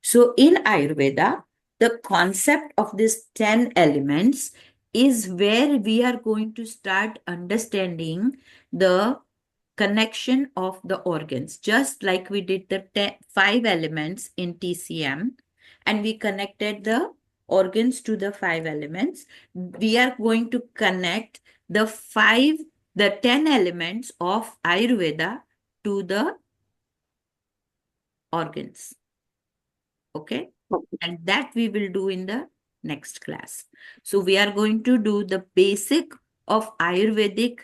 Speaker 1: So in Ayurveda, the concept of these 10 elements is where we are going to start understanding the connection of the organs, just like we did the 5 elements in TCM, and we connected the organs to the 5 elements. We are going to connect the 10 elements of Ayurveda to the organs. Okay? And that we will do in the next class. So we are going to do the basic of Ayurvedic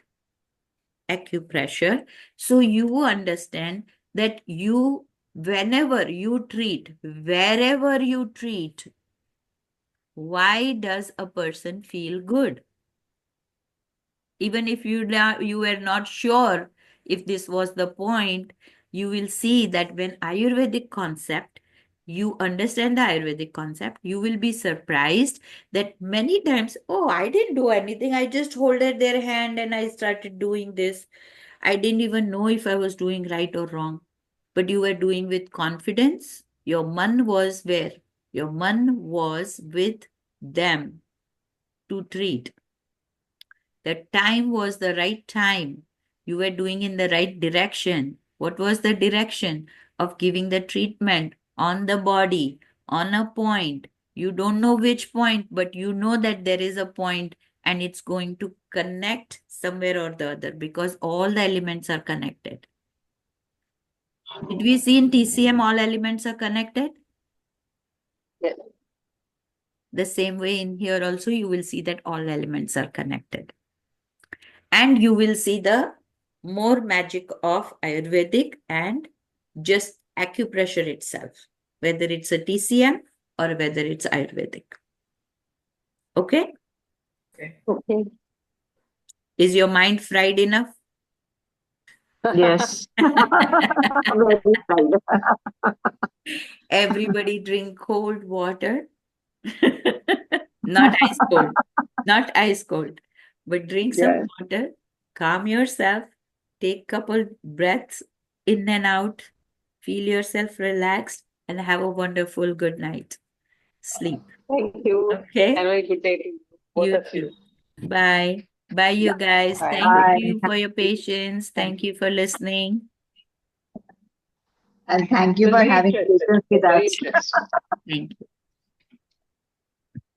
Speaker 1: acupressure. So you understand that whenever you treat, wherever you treat, why does a person feel good? Even if you were not sure if this was the point, you will see that when Ayurvedic concept, you understand the Ayurvedic concept, you will be surprised that many times, oh, I didn't do anything. I just holded their hand and I started doing this. I didn't even know if I was doing right or wrong. But you were doing with confidence. Your man was where? Your man was with them to treat. The time was the right time. You were doing in the right direction. What was the direction of giving the treatment on the body, on a point? You don't know which point, but you know that there is a point and it's going to connect somewhere or the other because all the elements are connected. Did we see in TCM all elements are connected?
Speaker 2: Yes.
Speaker 1: The same way in here also you will see that all elements are connected. And you will see the more magic of Ayurvedic and just acupressure itself, whether it's a TCM or whether it's Ayurvedic. Okay?
Speaker 2: Okay.
Speaker 1: Is your mind fried enough?
Speaker 4: Yes. Very excited.
Speaker 1: Everybody drink cold water. Not ice cold. Not ice cold. But drink some
Speaker 4: Yes.
Speaker 1: water, calm yourself, take couple breaths in and out, feel yourself relaxed, and have a wonderful good night. Sleep.
Speaker 2: Thank you.
Speaker 1: Okay?
Speaker 2: Have a good day to you, both
Speaker 1: You
Speaker 2: of you.
Speaker 1: too. Bye. Bye, you guys.
Speaker 2: Bye.
Speaker 1: Thank
Speaker 4: Bye.
Speaker 1: you for your patience. Thank you for listening.
Speaker 4: And thank you
Speaker 2: It was
Speaker 4: for
Speaker 2: very
Speaker 4: having
Speaker 2: interesting.
Speaker 4: patience with
Speaker 2: Very
Speaker 4: us.
Speaker 2: interesting.
Speaker 1: Thank you.